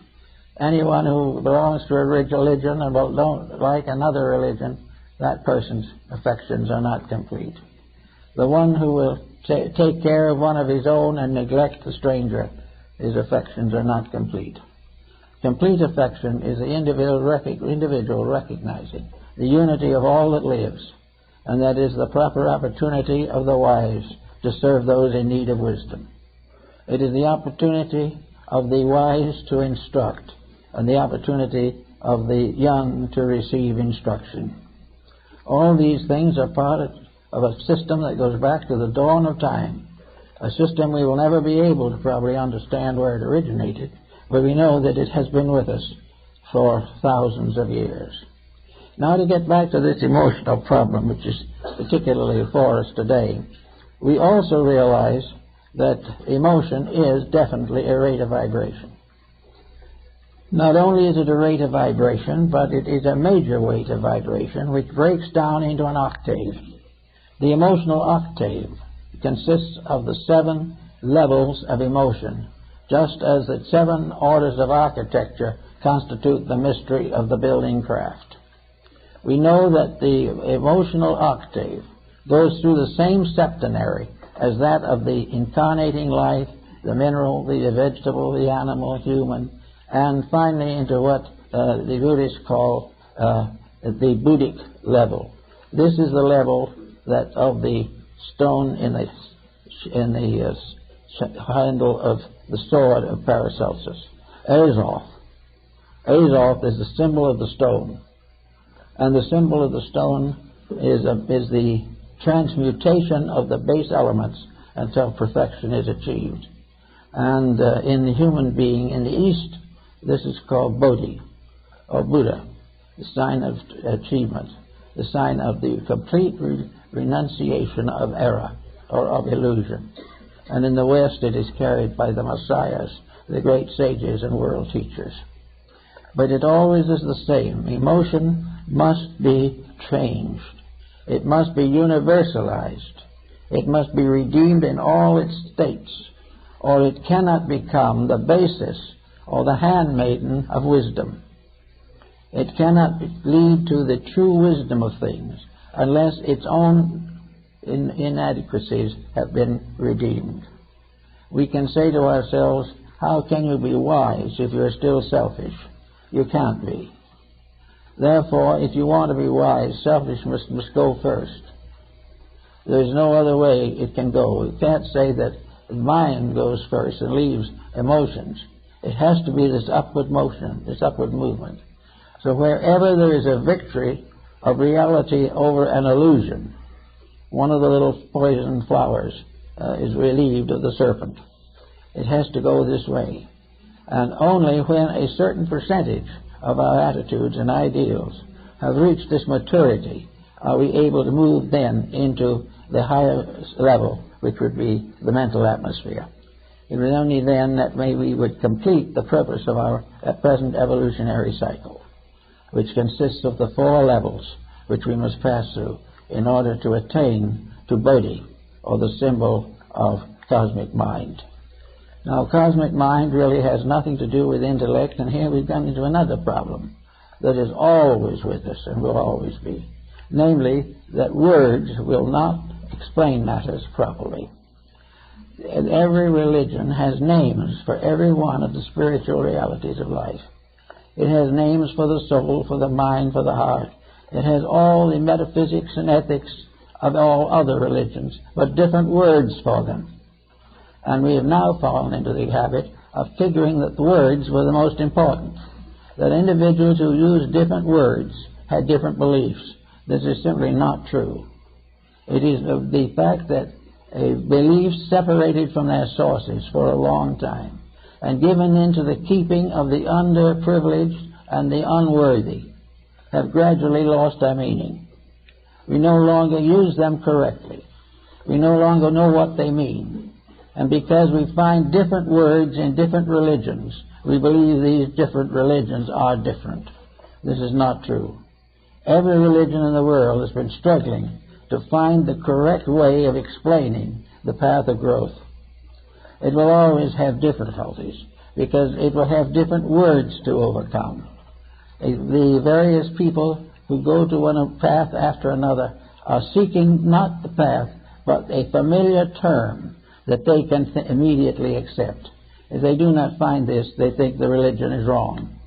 Anyone who belongs to a religion and don't like another religion, that person's affections are not complete. The one who will take care of one of his own and neglect the stranger, his affections are not complete. Complete affection is the individual recognizing the unity of all that lives, and that is the proper opportunity of the wise to serve those in need of wisdom. It is the opportunity of the wise to instruct, and the opportunity of the young to receive instruction. All these things are part of a system that goes back to the dawn of time, a system we will never be able to probably understand where it originated, but we know that it has been with us for thousands of years. Now, to get back to this emotional problem, which is particularly for us today, we also realize that emotion is definitely a rate of vibration. Not only is it a rate of vibration, but it is a major rate of vibration which breaks down into an octave. The emotional octave consists of the 7 levels of emotion, just as the 7 orders of architecture constitute the mystery of the building craft. We know that the emotional octave goes through the same septenary as that of the incarnating life, the mineral, the vegetable, the animal, human, and finally into what the Buddhists call the Buddhic level. This is the level that of the stone in the handle of the sword of Paracelsus. Azov. Azov is the symbol of the stone. And the symbol of the stone is the transmutation of the base elements until perfection is achieved. And in the human being in the East, this is called Bodhi, or Buddha, the sign of achievement, the sign of the complete renunciation of error or of illusion. And in the West, it is carried by the Messiahs, the great sages and world teachers. But it always is the same. Emotion must be changed. It must be universalized. It must be redeemed in all its states, or it cannot become the basis or the handmaiden of wisdom. It cannot lead to the true wisdom of things unless its own inadequacies have been redeemed. We can say to ourselves, how can you be wise if you're still selfish? You can't be. Therefore, if you want to be wise, selfishness must go first. There's no other way it can go. You can't say that the mind goes first and leaves emotions. It has to be this upward motion, this upward movement. So wherever there is a victory of reality over an illusion, one of the little poison flowers is relieved of the serpent. It has to go this way. And only when a certain percentage of our attitudes and ideals have reached this maturity are we able to move then into the higher level, which would be the mental atmosphere. It was only then that we would complete the purpose of our present evolutionary cycle, which consists of the 4 levels which we must pass through in order to attain to Bodhi, or the symbol of cosmic mind. Now, cosmic mind really has nothing to do with intellect, and here we've gone into another problem that is always with us and will always be, namely that words will not explain matters properly. And every religion has names for every one of the spiritual realities of life. It has names for the soul, for the mind, for the heart. It has all the metaphysics and ethics of all other religions, but different words for them. And we have now fallen into the habit of figuring that the words were the most important, that individuals who used different words had different beliefs. This is simply not true. It is the fact that beliefs separated from their sources for a long time and given into the keeping of the underprivileged and the unworthy have gradually lost their meaning. We no longer use them correctly. We no longer know what they mean. And because we find different words in different religions, we believe these different religions are different. This is not true. Every religion in the world has been struggling to find the correct way of explaining the path of growth. It will always have difficulties because it will have different words to overcome. The various people who go to one path after another are seeking not the path, but a familiar term that they can immediately accept. If they do not find this, they think the religion is wrong.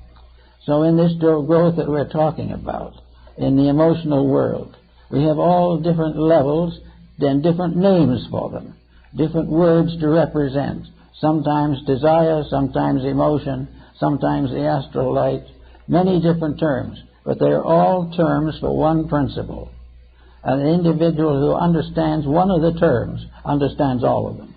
So in this growth that we're talking about, in the emotional world, we have all different levels and different names for them, different words to represent, sometimes desire, sometimes emotion, sometimes the astral light, many different terms, but they're all terms for one principle. An individual who understands one of the terms understands all of them,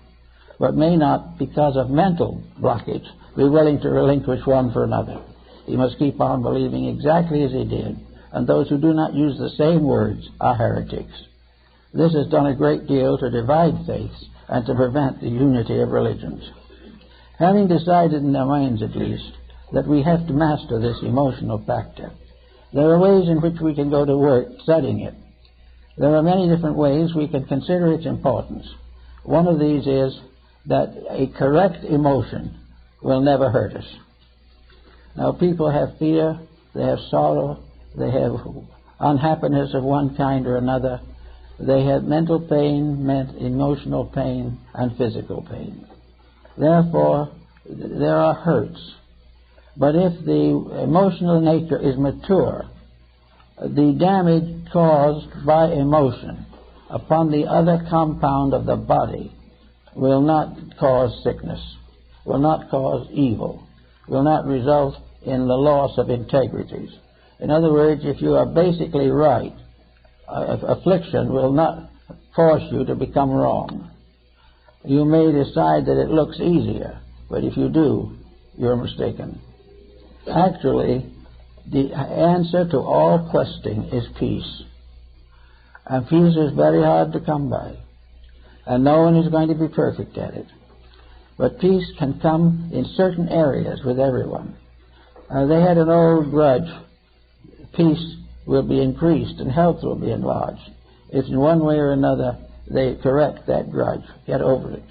but may not, because of mental blockage, be willing to relinquish one for another. He must keep on believing exactly as he did, and those who do not use the same words are heretics. This has done a great deal to divide faiths and to prevent the unity of religions. Having decided in their minds, at least, that we have to master this emotional factor, there are ways in which we can go to work studying it. There are many different ways we can consider its importance. One of these is that a correct emotion will never hurt us. Now, people have fear, they have sorrow, they have unhappiness of one kind or another. They have mental pain, emotional pain, and physical pain. Therefore, there are hurts. But if the emotional nature is mature, the damage caused by emotion upon the other compound of the body will not cause sickness, will not cause evil, will not result in the loss of integrities. In other words, if you are basically right, affliction will not force you to become wrong. You may decide that it looks easier, but if you do, you're mistaken. Actually, the answer to all questing is peace. And peace is very hard to come by. And no one is going to be perfect at it. But peace can come in certain areas with everyone. They had an old grudge. Peace will be increased and health will be enlarged if in one way or another they correct that grudge, get over it.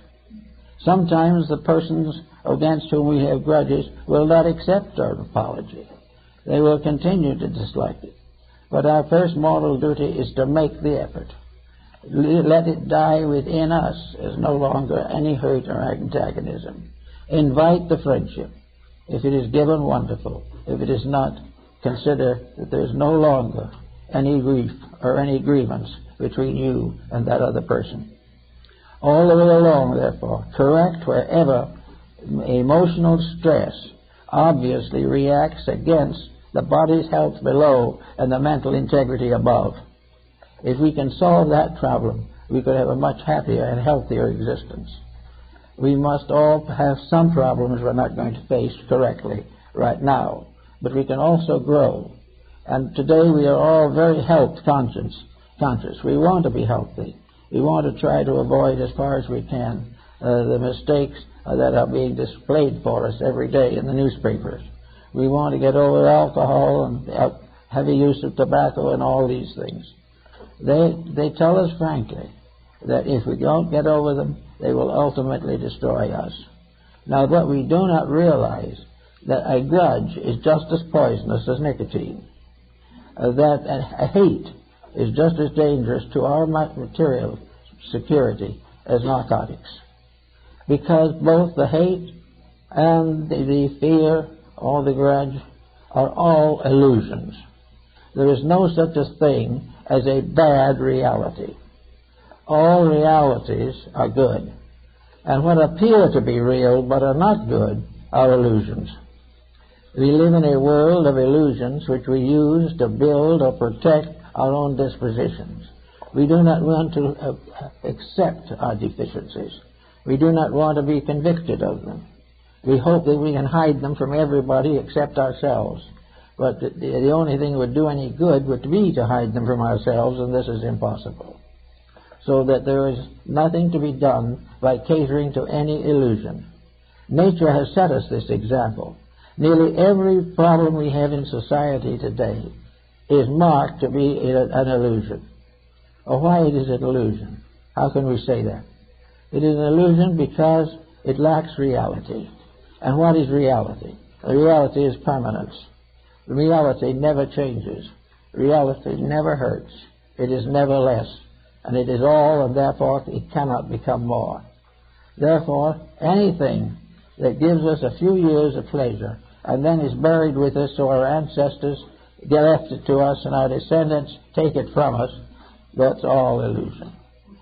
Sometimes the persons against whom we have grudges will not accept our apology. They will continue to dislike it. But our first moral duty is to make the effort. Let it die within us as no longer any hurt or antagonism. Invite the friendship. If it is given, wonderful. If it is not, consider that there is no longer any grief or any grievance between you and that other person. All the way along, therefore, correct wherever emotional stress obviously reacts against the body's health below and the mental integrity above. If we can solve that problem, we could have a much happier and healthier existence. We must all have some problems we're not going to face correctly right now, but we can also grow. And today we are all very health conscious. We want to be healthy. We want to try to avoid as far as we can the mistakes that are being displayed for us every day in the newspapers. We want to get over alcohol and heavy use of tobacco and all these things. They tell us frankly that if we don't get over them, they will ultimately destroy us. Now, what we do not realize that a grudge is just as poisonous as nicotine. That a hate is just as dangerous to our material security as narcotics. Because both the hate and the fear or the grudge are all illusions. There is no such a thing as a bad reality. All realities are good. And what appear to be real but are not good are illusions. We live in a world of illusions which we use to build or protect our own dispositions. We do not want to accept our deficiencies. We do not want to be convicted of them. We hope that we can hide them from everybody except ourselves. But the only thing that would do any good would be to hide them from ourselves, and this is impossible. So that there is nothing to be done by catering to any illusion. Nature has set us this example. Nearly every problem we have in society today is marked to be an illusion. Or why it is an illusion? How can we say that? It is an illusion because it lacks reality. And what is reality? Reality is permanence. Reality never changes. Reality never hurts. It is never less. And it is all, and therefore it cannot become more. Therefore, anything that gives us a few years of pleasure and then is buried with us so our ancestors left it to us and our descendants take it from us, that's all illusion.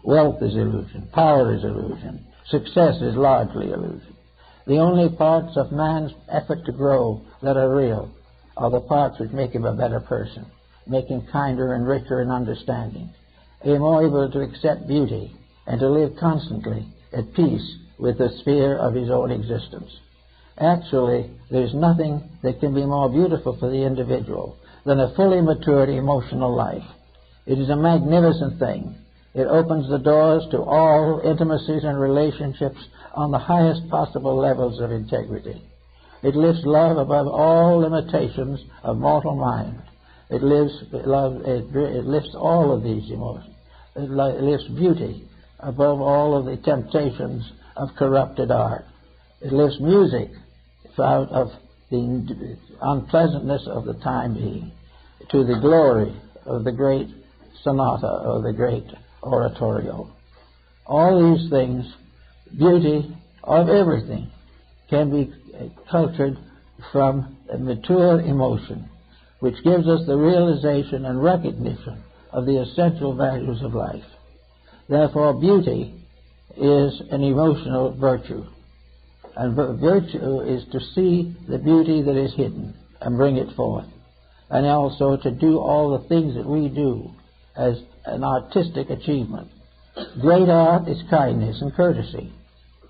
Wealth is illusion. Power is illusion. Success is largely illusion. The only parts of man's effort to grow that are real are the parts which make him a better person, make him kinder and richer in understanding, more able to accept beauty and to live constantly at peace with the sphere of his own existence. Actually, there's nothing that can be more beautiful for the individual than a fully matured emotional life. It is a magnificent thing. It opens the doors to all intimacies and relationships on the highest possible levels of integrity. It lifts love above all limitations of mortal mind. It lifts all of these emotions. It lifts beauty above all of the temptations of corrupted art. It lifts music out of the unpleasantness of the time being to the glory of the great sonata or the great oratorio. All these things, beauty of everything, can be cultured from a mature emotion, which gives us the realization and recognition of the essential values of life. Therefore, beauty is an emotional virtue. And virtue is to see the beauty that is hidden and bring it forth. And also to do all the things that we do as an artistic achievement. Great art is kindness and courtesy.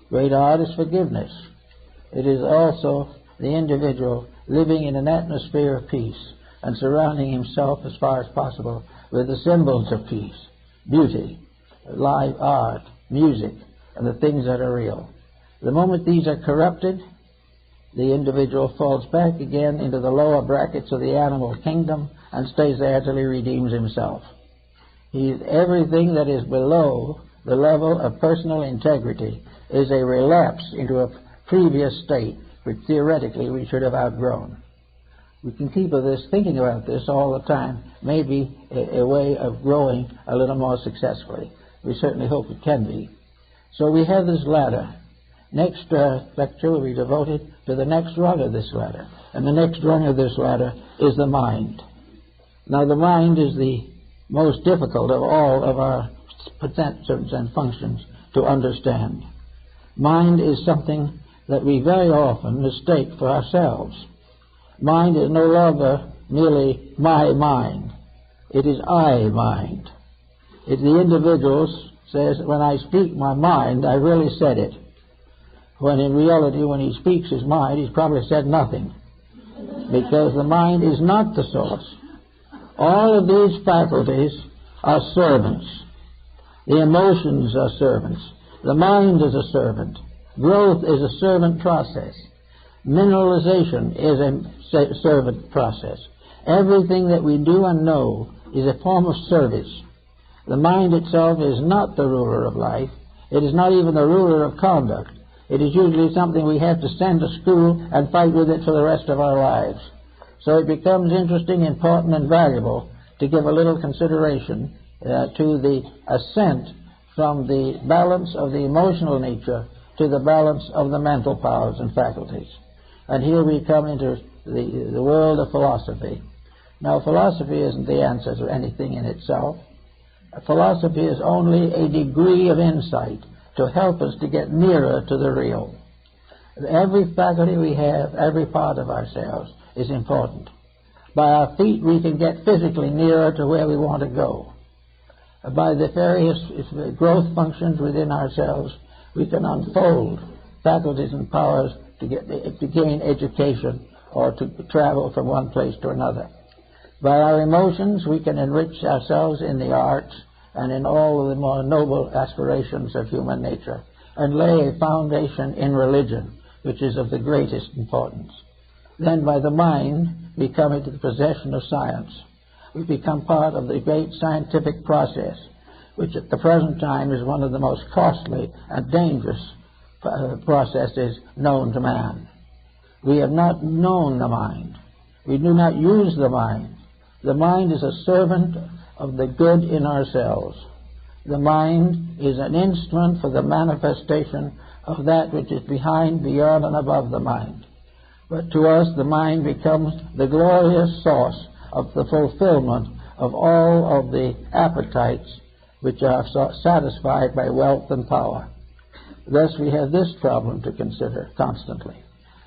Great art is forgiveness. It is also the individual living in an atmosphere of peace and surrounding himself as far as possible with the symbols of peace, beauty, live art, music, and the things that are real. The moment these are corrupted, the individual falls back again into the lower brackets of the animal kingdom and stays there till he redeems himself. Everything that is below the level of personal integrity is a relapse into a previous state which theoretically we should have outgrown. We can keep thinking about this all the time, maybe a way of growing a little more successfully. We certainly hope it can be. So we have this ladder. Next lecture will be devoted to the next rung of this ladder. And the next rung of this ladder is the mind. Now the mind is the most difficult of all of our perceptions and functions to understand. Mind is something that we very often mistake for ourselves. Mind is no longer merely my mind. It is I mind. If the individual says, when I speak my mind, I really said it. When in reality, when he speaks his mind, he's probably said nothing. Because the mind is not the source. All of these faculties are servants. The emotions are servants. The mind is a servant. Growth is a servant process. Mineralization is a servant process. Everything that we do and know is a form of service. The mind itself is not the ruler of life. It is not even the ruler of conduct. It is usually something we have to send to school and fight with it for the rest of our lives. So it becomes interesting, important, and valuable to give a little consideration to the ascent from the balance of the emotional nature to the balance of the mental powers and faculties. And here we come into the world of philosophy. Now, philosophy isn't the answer to anything in itself. Philosophy is only a degree of insight to help us to get nearer to the real. Every faculty we have, every part of ourselves is important. By our feet we can get physically nearer to where we want to go. By the various growth functions within ourselves, we can unfold faculties and powers to gain education or to travel from one place to another. By our emotions, we can enrich ourselves in the arts and in all of the more noble aspirations of human nature, and lay a foundation in religion, which is of the greatest importance. Then by the mind, we come into the possession of science. We become part of the great scientific process, which at the present time is one of the most costly and dangerous processes known to man. We have not known the mind. We do not use the mind. The mind is a servant of the good in ourselves. The mind is an instrument for the manifestation of that which is behind, beyond, and above the mind. But to us, the mind becomes the glorious source of the fulfillment of all of the appetites which are satisfied by wealth and power. Thus, we have this problem to consider constantly.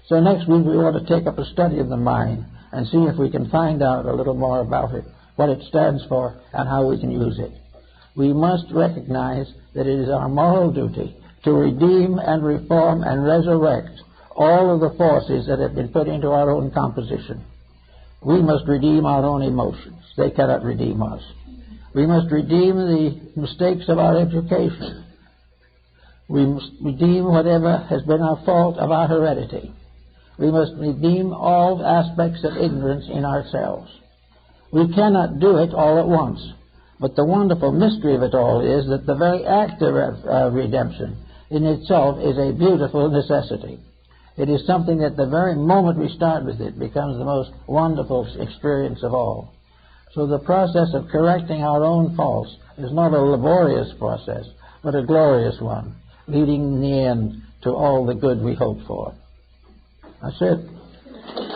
So next week, we want to take up a study of the mind and see if we can find out a little more about it, what it stands for, and how we can use it. We must recognize that it is our moral duty to redeem and reform and resurrect all of the forces that have been put into our own composition. We must redeem our own emotions. They cannot redeem us. We must redeem the mistakes of our education. We must redeem whatever has been our fault of our heredity. We must redeem all aspects of ignorance in ourselves. We cannot do it all at once. But the wonderful mystery of it all is that the very act of redemption in itself is a beautiful necessity. It is something that the very moment we start with it becomes the most wonderful experience of all. So the process of correcting our own faults is not a laborious process, but a glorious one, leading in the end to all the good we hope for. That's it.